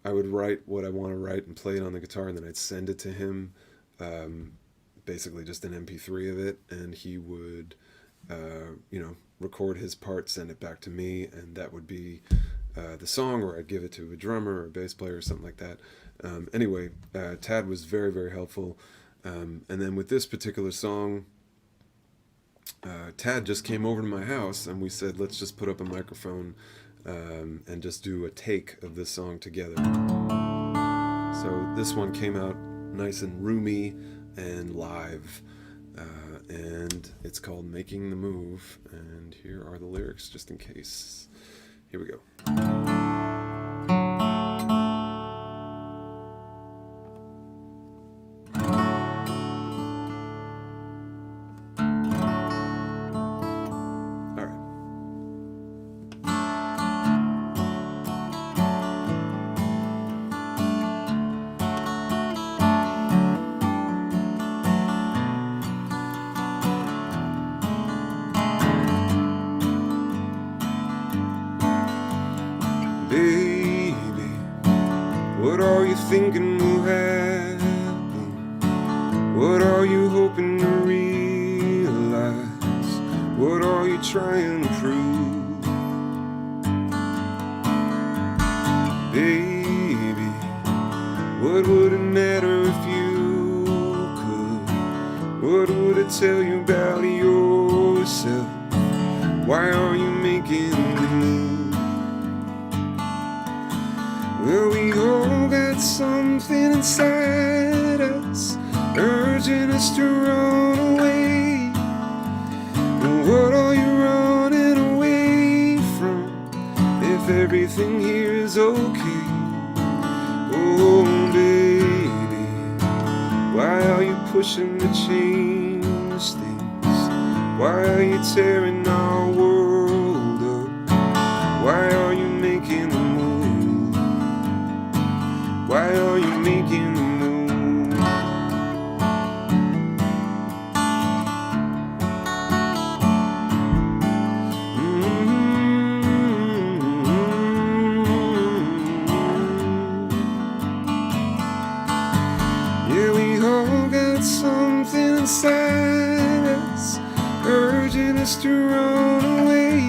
Speaker 1: write what I want to write and play it on the guitar, and then I'd send it to him, basically just an MP3 of it, and he would record his part, send it back to me, and that would be the song, or I'd give it to a drummer or a bass player or something like that. Anyway, Tad was very, very helpful. And then with this particular song, Tad just came over to my house and we said, let's just put up a microphone and just do a take of this song together. So this one came out nice and roomy and live. And it's called Making the Move, and here are the lyrics just in case. Here we go. Baby, what are you thinking will happen? What are you hoping to realize? What are you trying to prove? Baby, what would it matter if you could? What would it tell you about yourself? Why are you making the move? Well, we all got something inside us, urging us to run away. And what are you running away from, if everything here is okay? Oh, baby, why are you pushing to change things? Why are you tearing our world up? Why are you making the move? Why are you making the move? Yeah, we all got something inside us, urging us to run away.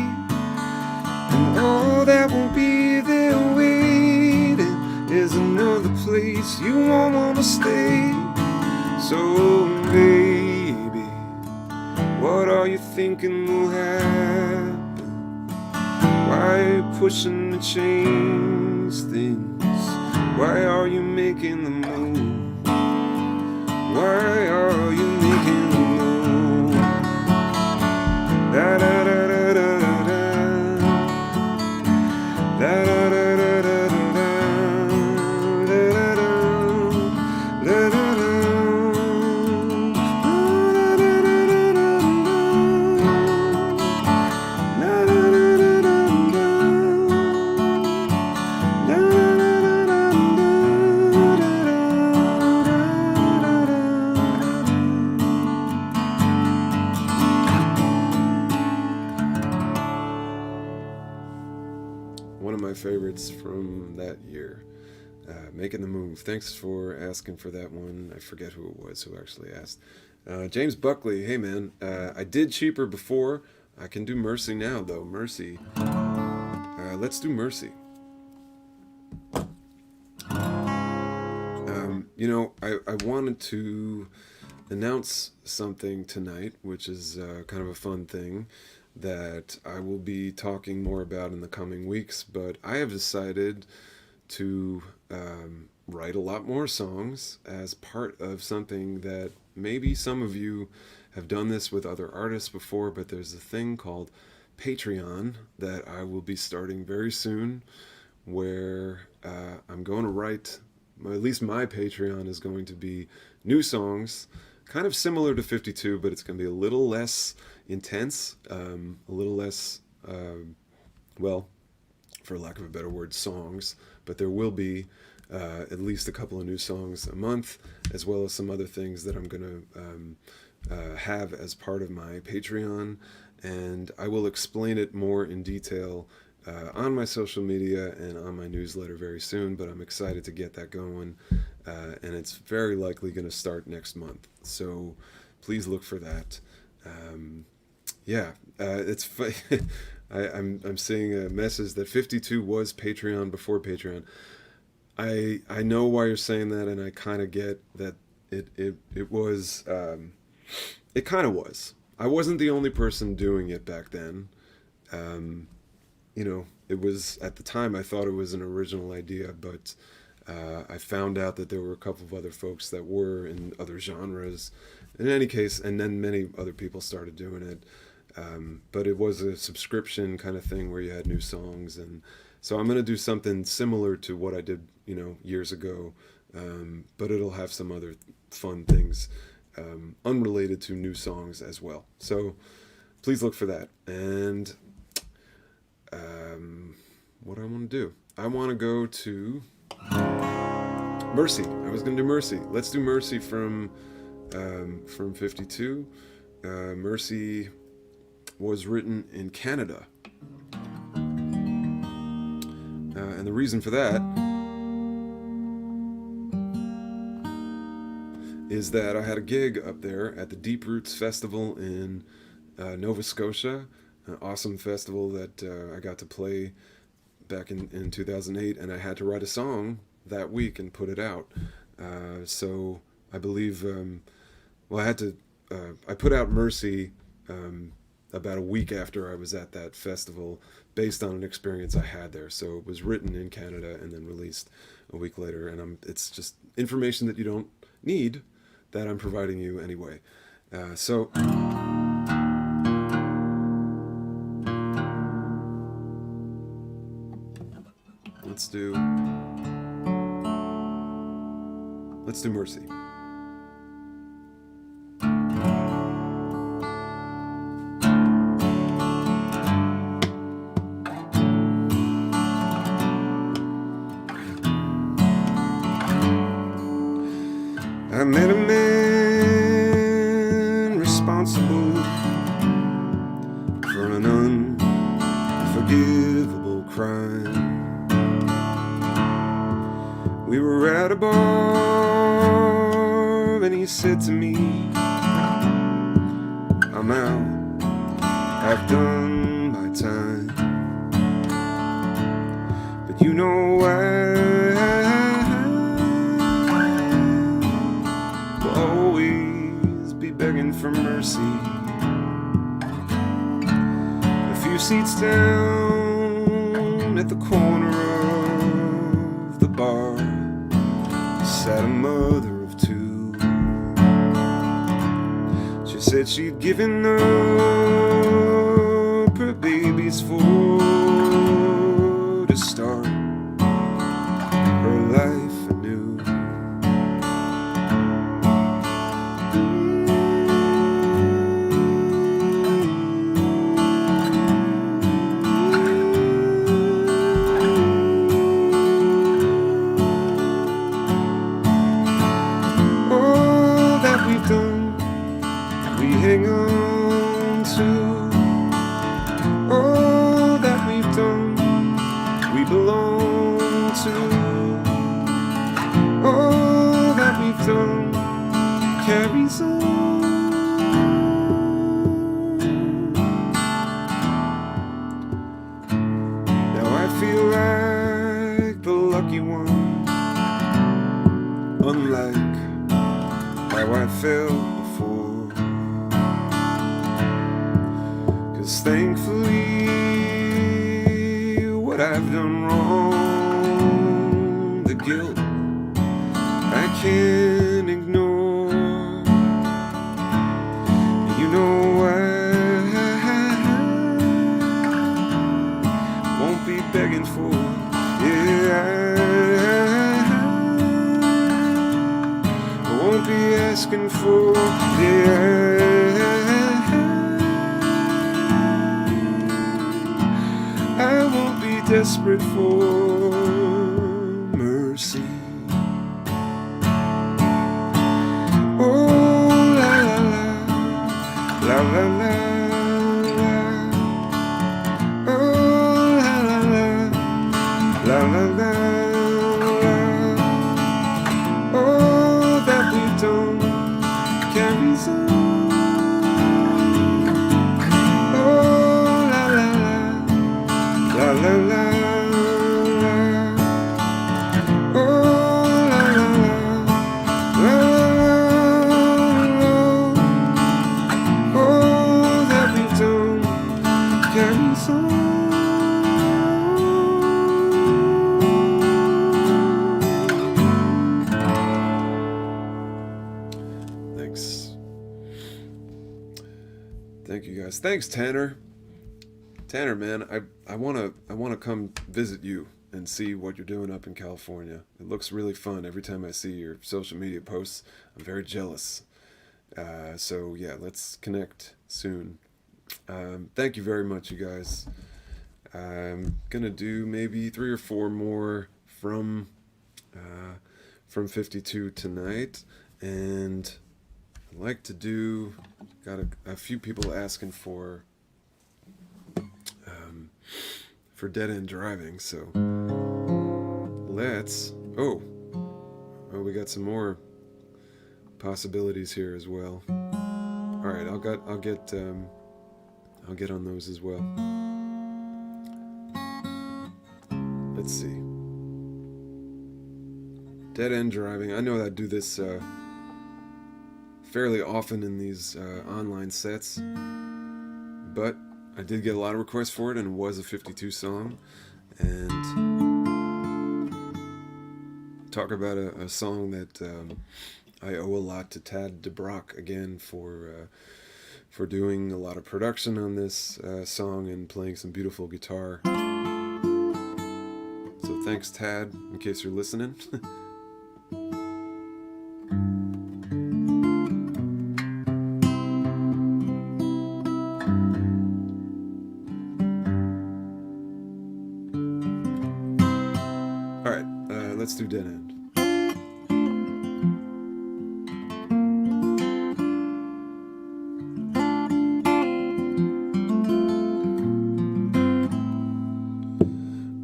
Speaker 1: And all that will be there waiting is another place you won't want to stay. So baby, what are you thinking will happen? Why are you pushing to change things? Why are you making the move? Why are you making the move? Da da da da da da da da da da da. my favorites from that year. Making the Move. Thanks for asking for that one. I forget who it was who actually asked. James Buckley, hey man, I did Cheaper before. I can do Mercy now though. Mercy. Let's do Mercy. I wanted to announce something tonight, which is kind of a fun thing that I will be talking more about in the coming weeks, but I have decided to write a lot more songs as part of something that maybe some of you have done this with other artists before, but there's a thing called Patreon that I will be starting very soon, where I'm going to write, at least my Patreon is going to be new songs, kind of similar to 52, but it's going to be a little less intense, a little less, well, for lack of a better word, songs, but there will be at least a couple of new songs a month, as well as some other things that I'm going to have as part of my Patreon, and I will explain it more in detail on my social media and on my newsletter very soon, but I'm excited to get that going, and it's very likely going to start next month, so please look for that. It's I'm seeing a message that 52 was Patreon before Patreon. I know why you're saying that, and I kind of get that it was, it kind of was. I wasn't the only person doing it back then. It was, at the time, I thought it was an original idea, but I found out that there were a couple of other folks that were in other genres. In any case, and then many other people started doing it. But it was a subscription kind of thing where you had new songs, and so I'm going to do something similar to what I did, years ago, but it'll have some other fun things unrelated to new songs as well. So please look for that. And what I want to do, I want to go to Mercy. I was going to do Mercy. Let's do Mercy from 52. Mercy was written in Canada. And the reason for that is that I had a gig up there at the Deep Roots Festival in Nova Scotia, an awesome festival that I got to play back in 2008, and I had to write a song that week and put it out. So I believe, I put out Mercy about a week after I was at that festival, based on an experience I had there. So it was written in Canada and then released a week later, and it's just information that you don't need that I'm providing you anyway. So let's do Mercy. I met a man responsible for an unforgivable crime. We were at a bar and he said to me, I'm out, I've done my time. But you know why? Begging for mercy. A few seats down at the corner of the bar sat a mother of two. She said she'd given up her babies for to start her life anew. Hang on to all that we've done. We belong 'cause thankfully what I've done wrong, the guilt I can't ignore. You know I won't be begging for, I won't be asking for, I won't be desperate for mercy. Oh, la la la, la la la, oh, la la la, la la la, oh, that we don't carry on. La la la, oh la la la, la oh that we don't carry on. Thanks. Thank you guys. Thanks, Tanner. Tanner, man, I wanna come visit you and see what you're doing up in California. It looks really fun every time I see your social media posts. I'm very jealous. So yeah, let's connect soon. Thank you very much, you guys. I'm gonna do maybe 3 or 4 more from 52 tonight, and I'd like to do. Got a few people asking for Dead End Driving, so let's we got some more possibilities here as well. All right, I'll get on those as well. Let's see. Dead End Driving. I know I do this fairly often in these online sets, but I did get a lot of requests for it, and it was a 52 song. And talk about a song that I owe a lot to Tad DeBrock again for doing a lot of production on this song and playing some beautiful guitar. So thanks, Tad, in case you're listening. Let's do Dead End.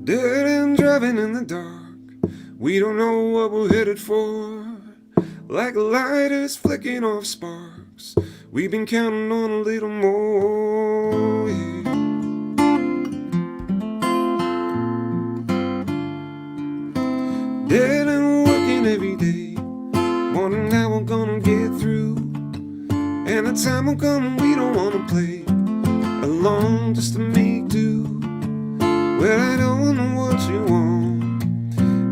Speaker 1: Dead end driving in the dark. We don't know what we're headed for. Like lighters flicking off sparks. We've been counting on a little more. Yeah. Dead and working every day, wondering how we're gonna get through. And the time will come we don't wanna play along just to make do. Well, I don't know what you want,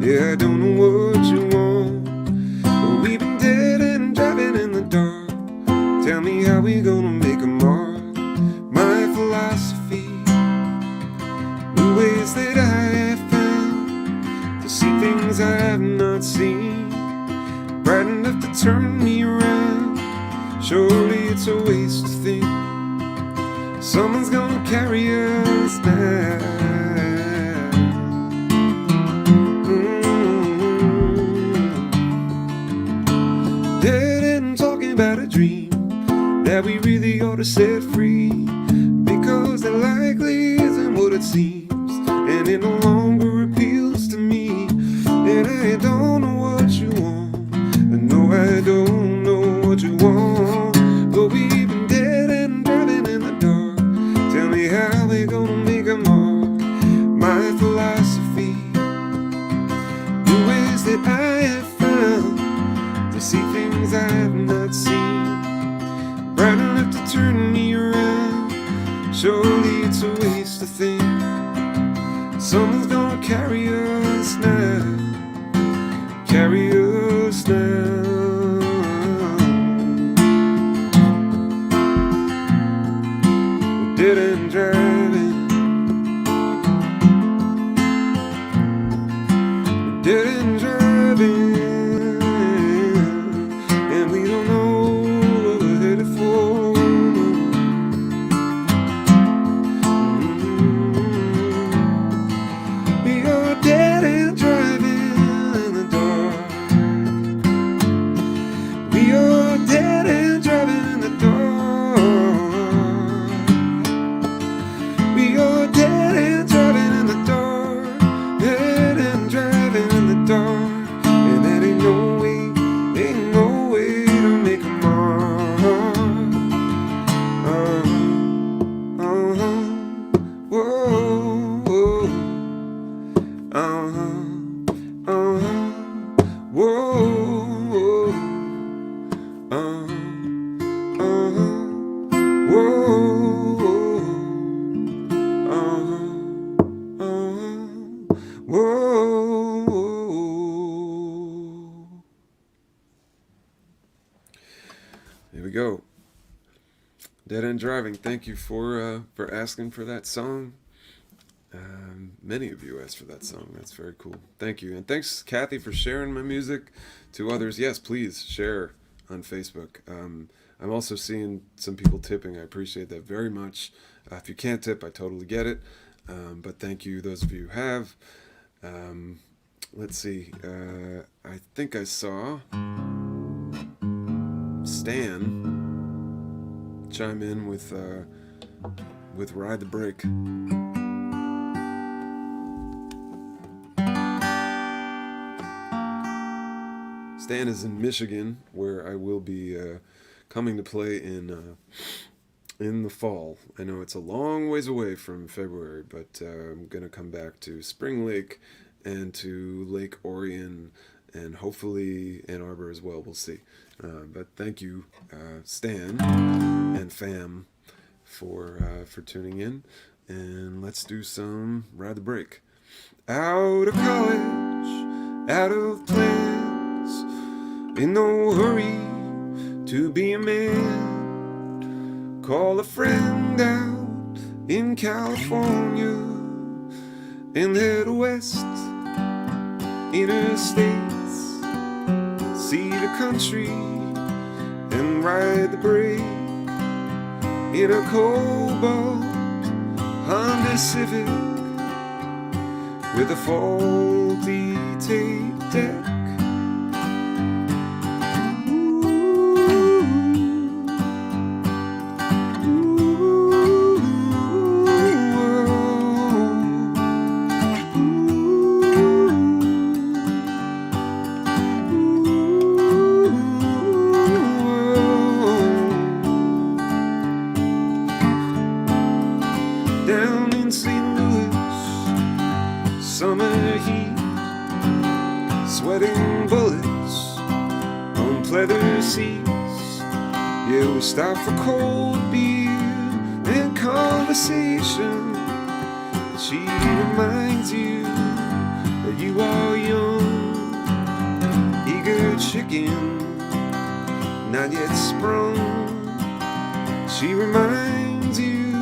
Speaker 1: yeah, I don't know what you want. But we've been dead and driving in the dark. Tell me how we gonna make a mark. My philosophy, the ways that I have found to see things I have not seen, bright enough to turn me around. Surely it's a waste to think someone's gonna carry us down. Dead end talking about a dream that we really ought to set free, because it likely isn't what it seems, and it no longer appeals to me. And I don't know what you want, no, I don't know what you want. But we've been dead and driving in the dark. Tell me how we gonna make a mark. My philosophy, the ways that I have found to see things I have not seen, bright enough to turn me around. Surely it's a waste to think someone's gonna carry us now, carry us now. We're dead and driving, we're dead and driving, and we don't know what we're headed for. We are dead and driving in the dark. We are dead and driving in the dark. We are dead and driving in the dark. Dead and driving in the dark. And there ain't no way to make a mark. Whoa, whoa. Whoa, whoa. Here we go. Dead End Driving. Thank you for asking for that song. Many of you asked for that song. That's very cool. Thank you. And thanks, Kathy, for sharing my music to others. Yes, please share on Facebook. I'm also seeing some people tipping. I appreciate that very much. If you can't tip, I totally get it. But thank you, those of you who have. Let's see. I think I saw Stan chime in with Ride the Brake. Stan is in Michigan, where I will be coming to play in the fall. I know it's a long ways away from February, but I'm going to come back to Spring Lake and to Lake Orion and hopefully Ann Arbor as well. We'll see. But thank you, Stan and fam, for tuning in. And let's do some Ride the Brake. Out of college, out of plans, in no hurry to be a man. Call a friend out in California and head west, interstates, see the country and ride the brake in a Cobalt Honda Civic with a faulty tape deck. Down in St. Louis, summer heat, sweating bullets on pleather seats. Yeah, we stop for cold beer and conversation. She reminds you that you are young, eager chicken, not yet sprung. She reminds you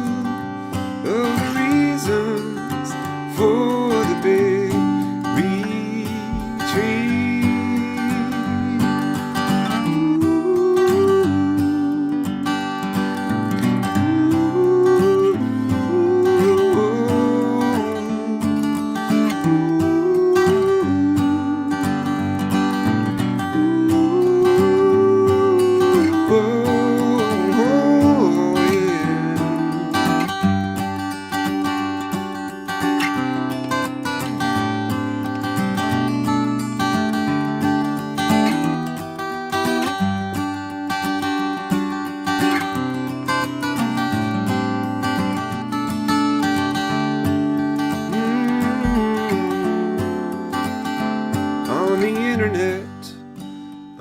Speaker 1: of the reasons for the big retreat.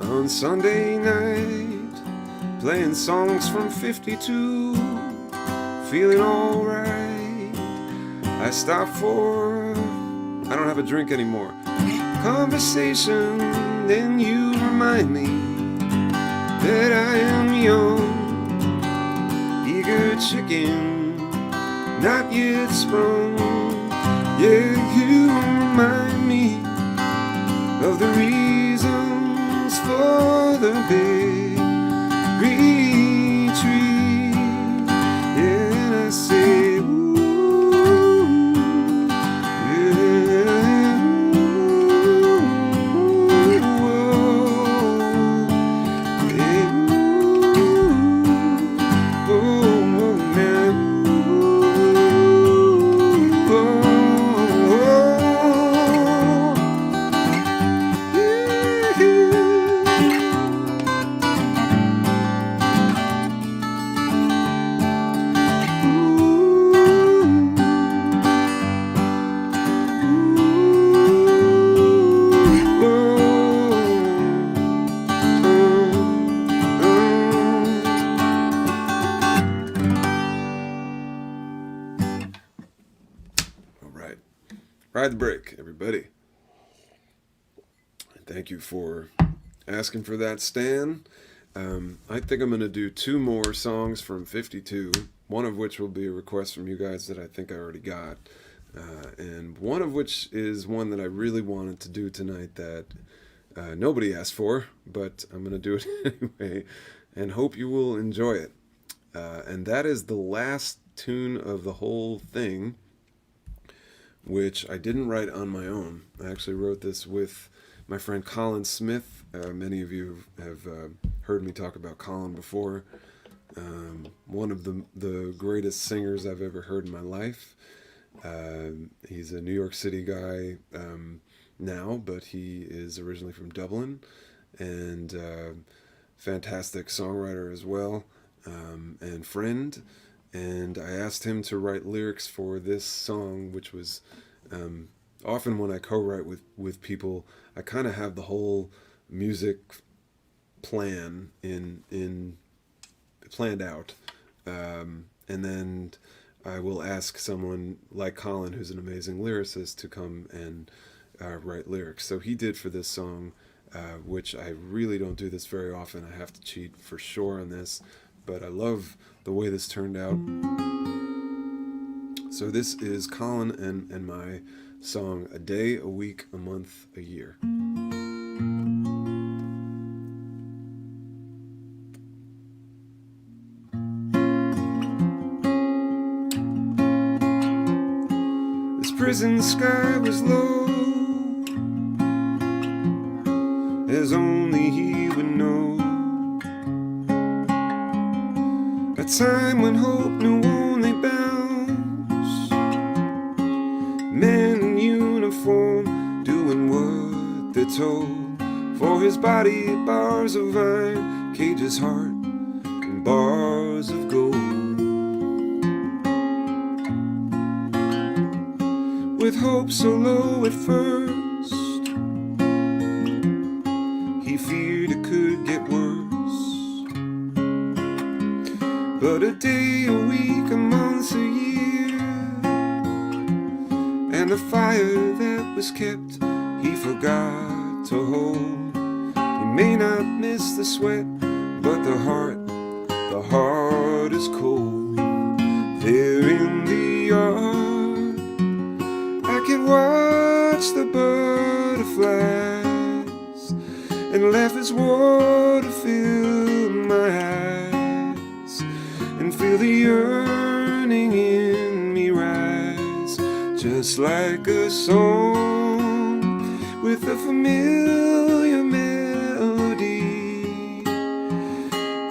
Speaker 1: On Sunday night, playing songs from 52, feeling alright, I stop for, I don't have a drink anymore, conversation, then you remind me that I am young, eager chicken, not yet sprung. Yeah, you remind me of the reasons for the big retreat. Yeah, and I say, ooh, yeah, ooh, whoa, yeah, ooh, oh, now, ooh, oh. Ride the break, everybody. Thank you for asking for that, Stan. I think I'm going to do 2 more songs from 52, one of which will be a request from you guys that I think I already got, and one of which is one that I really wanted to do tonight that nobody asked for, but I'm going to do it anyway, and hope you will enjoy it. And that is the last tune of the whole thing, which I didn't write on my own. I actually wrote this with my friend Colin Smith. Many of you have heard me talk about Colin before. One of the greatest singers I've ever heard in my life. He's a New York City guy now, but he is originally from Dublin, and fantastic songwriter as well, and friend. And I asked him to write lyrics for this song, which was often when I co-write with people, I kind of have the whole music plan planned out, and then I will ask someone like Colin, who's an amazing lyricist, to come and write lyrics. So he did for this song, which I really don't do this very often. I have to cheat for sure on this, but I love the way this turned out. So this is Colin and my song, A Day, a Week, a Month, a Year. This prison sky was low, as only he would know. A time when hope knew only bounds, men in uniform doing what they're told. For his body, bars of iron, cages heart, and bars of gold. With hope so low at first, he feared it could get worse. But a day, a week, a month, a year, and the fire that was kept, he forgot to hold. He may not miss the sweat, but the heart is cold. There in the yard, I can watch the butterflies and laugh as water fill my eyes, and feel the yearning in me rise, just like a song with a familiar melody,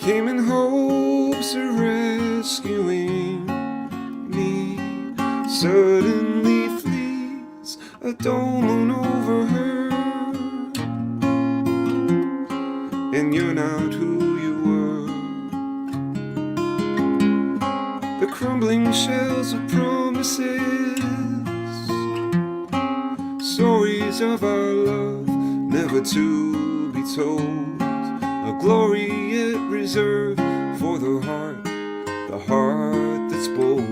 Speaker 1: came in hopes of rescuing me. Suddenly flees a dull moon over her, and you're not who you were. The crumbling shells of promises, stories of our love never to be told, a glory yet reserved for the heart that's bold.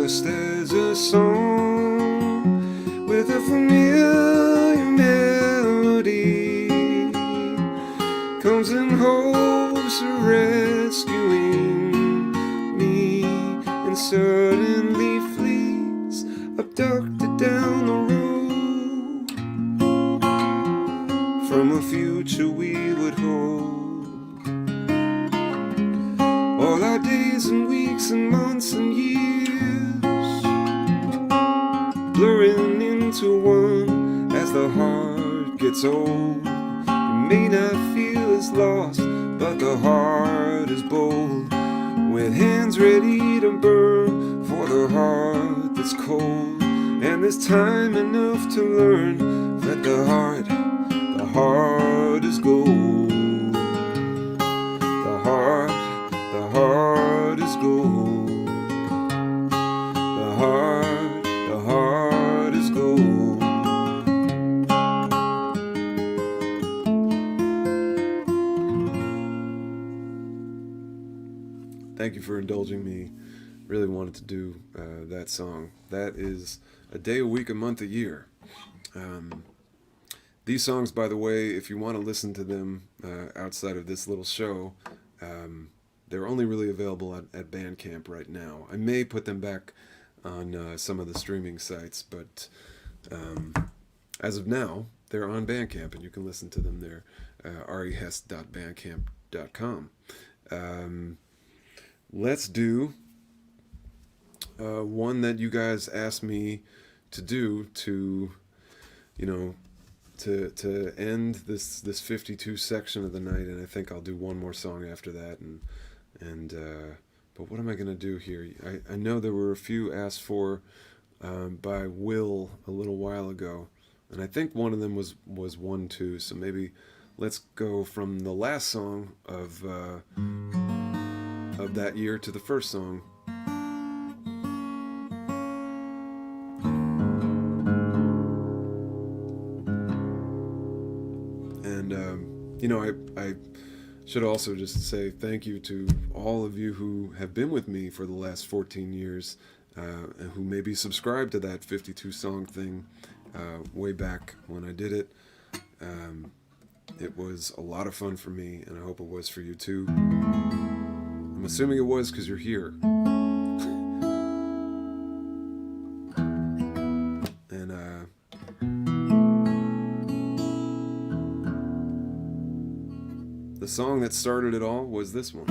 Speaker 1: just as a song with a familiar melody comes in hopes of rescuing me, and suddenly flees abducted down the road from a future we would hold. All our days and weeks and months and years blurring into one as the heart gets old. You may not feel as lost, but the heart is bold, with hands ready to burn for the heart that's cold. And there's time enough to learn that the heart is gold. The heart is gold. The heart is gold. Thank you for indulging me. Really wanted to do that song. That is a day, a week, a month, a year. These songs, by the way, if you want to listen to them outside of this little show, they're only really available at Bandcamp right now. I may put them back on some of the streaming sites, but as of now, they're on Bandcamp, and you can listen to them there, rehest.bandcamp.com. Let's do one that you guys asked me to do to, to end this 52 section of the night, and I think I'll do one more song after that, but what am I gonna do here? I know there were a few asked for by Will a little while ago, and I think one of them was 1-2, so maybe let's go from the last song of that year to the first song. And I should also just say thank you to all of you who have been with me for the last 14 years, and who maybe subscribed to that 52 song thing way back when I did it. It was a lot of fun for me, and I hope it was for you too. I'm assuming it was because you're here. And the song that started it all was this one.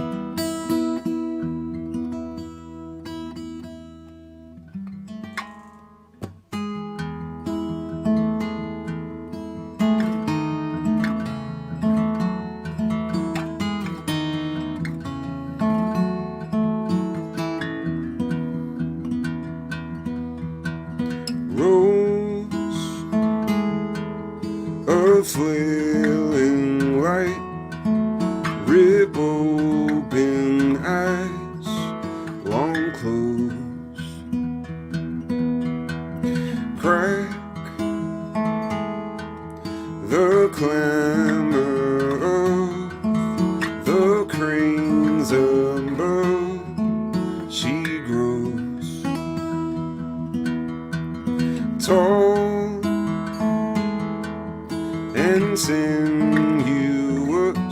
Speaker 1: Rose of flailing light, rib open eyes, long closed, crack the clamor of the cranes above. She grows tall and sinuous,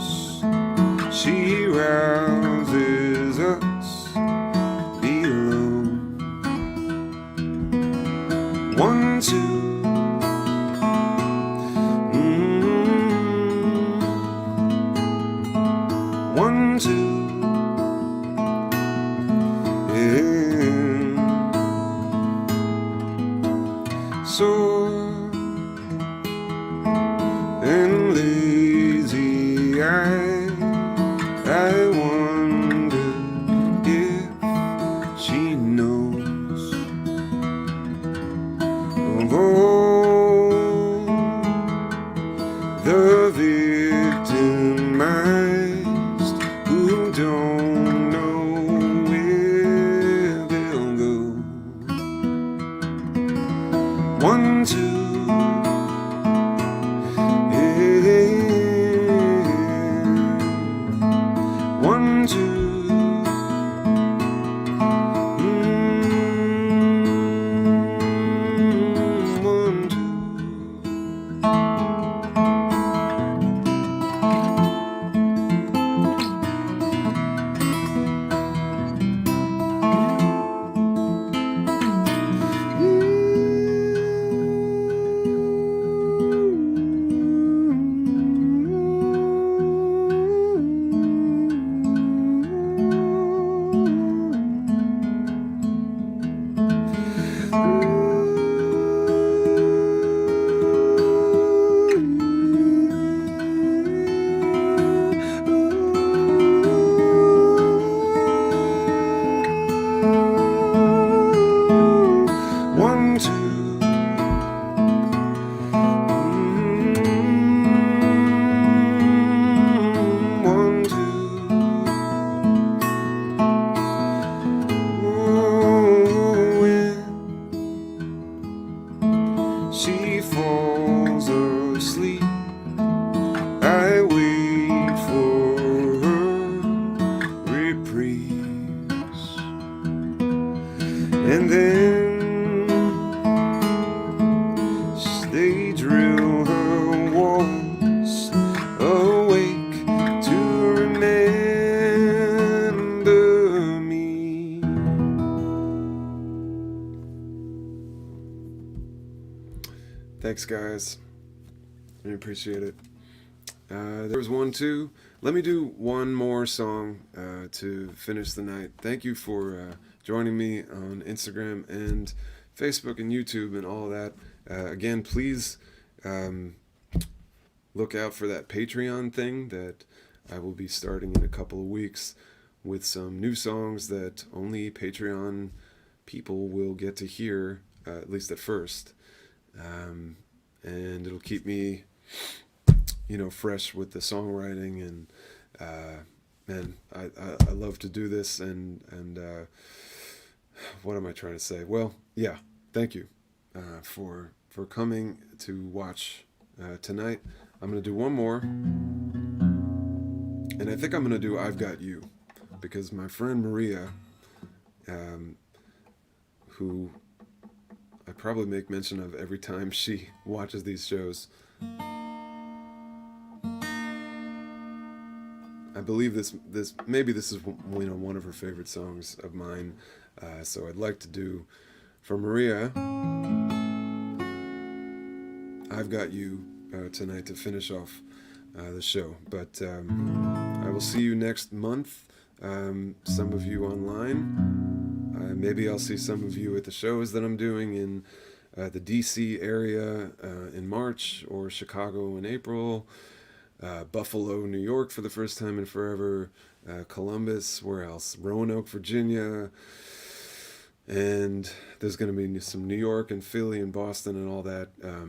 Speaker 1: she rouses us below. 1, 2, 1, 2, and soar and lazy I wonder if she knows of all the victimized who don't know where they'll go. 1, 2, 1, 2, And then they drill her walls awake to remember me. Thanks, guys. I appreciate it. There was one too. Let me do one more song to finish the night. Thank you for joining me on Instagram and Facebook and YouTube and all that. Again, please look out for that Patreon thing that I will be starting in a couple of weeks with some new songs that only Patreon people will get to hear, at least at first. And it'll keep me, fresh with the songwriting, and man, I love to do this, and what am I trying to say? Well, yeah, thank you for coming to watch tonight. I'm gonna do one more, and I think I'm gonna do "I've Got You," because my friend Maria, who I probably make mention of every time she watches these shows. I believe this maybe this is one of her favorite songs of mine, so I'd like to do for Maria, "I've Got You" tonight to finish off the show. But I will see you next month. Some of you online. Maybe I'll see some of you at the shows that I'm doing in the DC area in March, or Chicago in April. Buffalo, New York for the first time in forever, Columbus, where else? Roanoke, Virginia, and there's going to be some New York and Philly and Boston and all that, a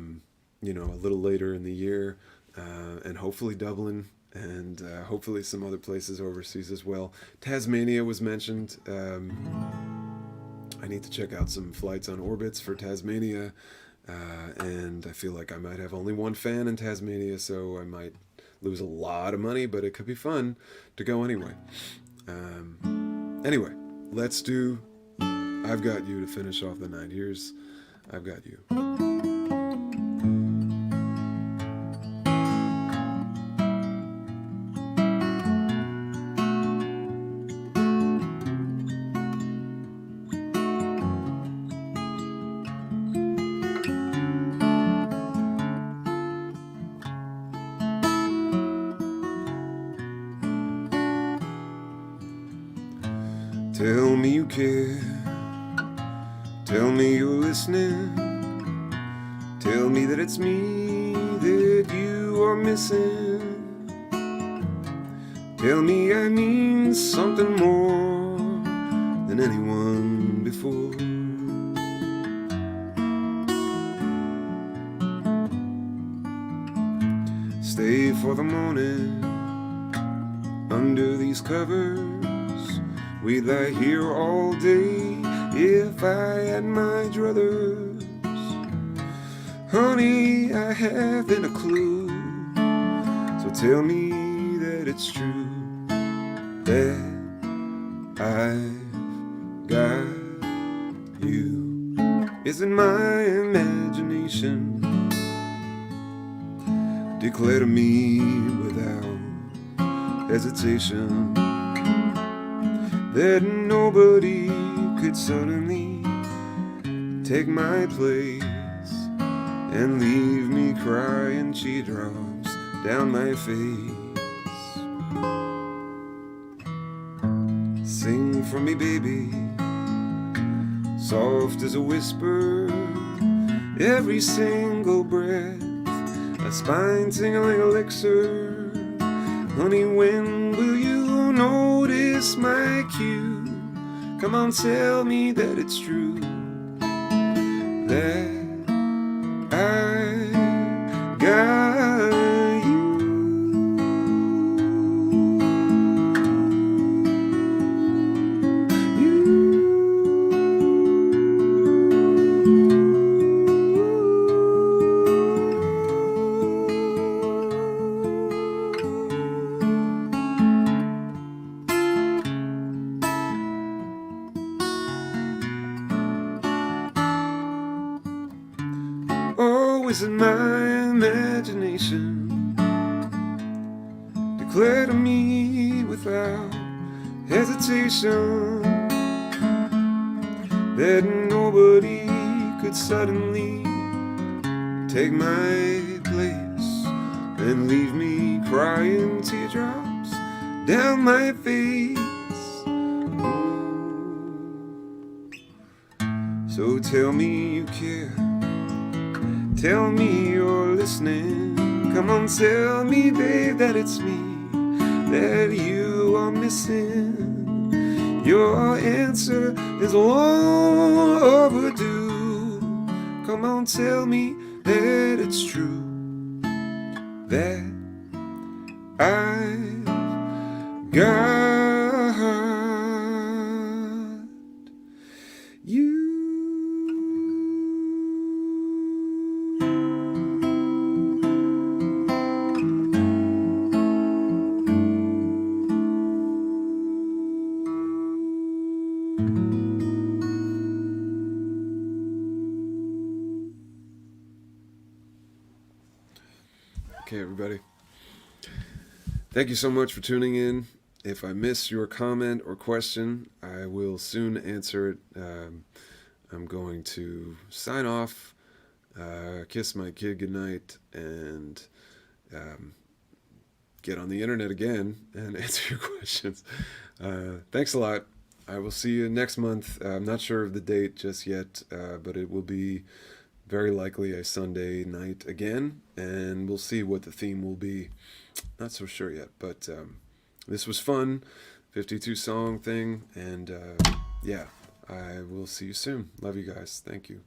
Speaker 1: little later in the year, and hopefully Dublin, and hopefully some other places overseas as well. Tasmania was mentioned. I need to check out some flights on Orbitz for Tasmania, and I feel like I might have only one fan in Tasmania, so I might lose a lot of money, but it could be fun to go anyway. Anyway, let's do "I've Got You" to finish off the night. Here's "I've Got You." Tell me you care, tell me you're listening, tell me that it's me that you are missing, tell me I mean something more than anyone before. Stay for the morning under these covers. We'd lie here all day if I had my druthers. Honey, I haven't a clue, so tell me that it's true, that I've got you. Is it my imagination? Declare to me without hesitation that nobody could suddenly take my place and leave me crying teardrops down my face. Sing for me, baby, soft as a whisper, every single breath a spine-tingling elixir. Honey, when will you notice my cue? Come on, tell me that it's true, that I got you. in my imagination declare to me without hesitation that nobody could suddenly take my place and leave me crying teardrops down my face. So tell me you care, tell me you're listening. Come on, tell me, babe, that it's me that you are missing. Your answer is long overdue. Come on, tell me that it's true, that I've got you. Okay, everybody. Thank you so much for tuning in. If I miss your comment or question, I will soon answer it. I'm going to sign off, kiss my kid goodnight, and get on the internet again and answer your questions. Thanks a lot. I will see you next month. I'm not sure of the date just yet, but it will be very likely a Sunday night again, and we'll see what the theme will be. Not so sure yet, but this was fun, 52 song thing, and yeah, I will see you soon. Love you guys. Thank you.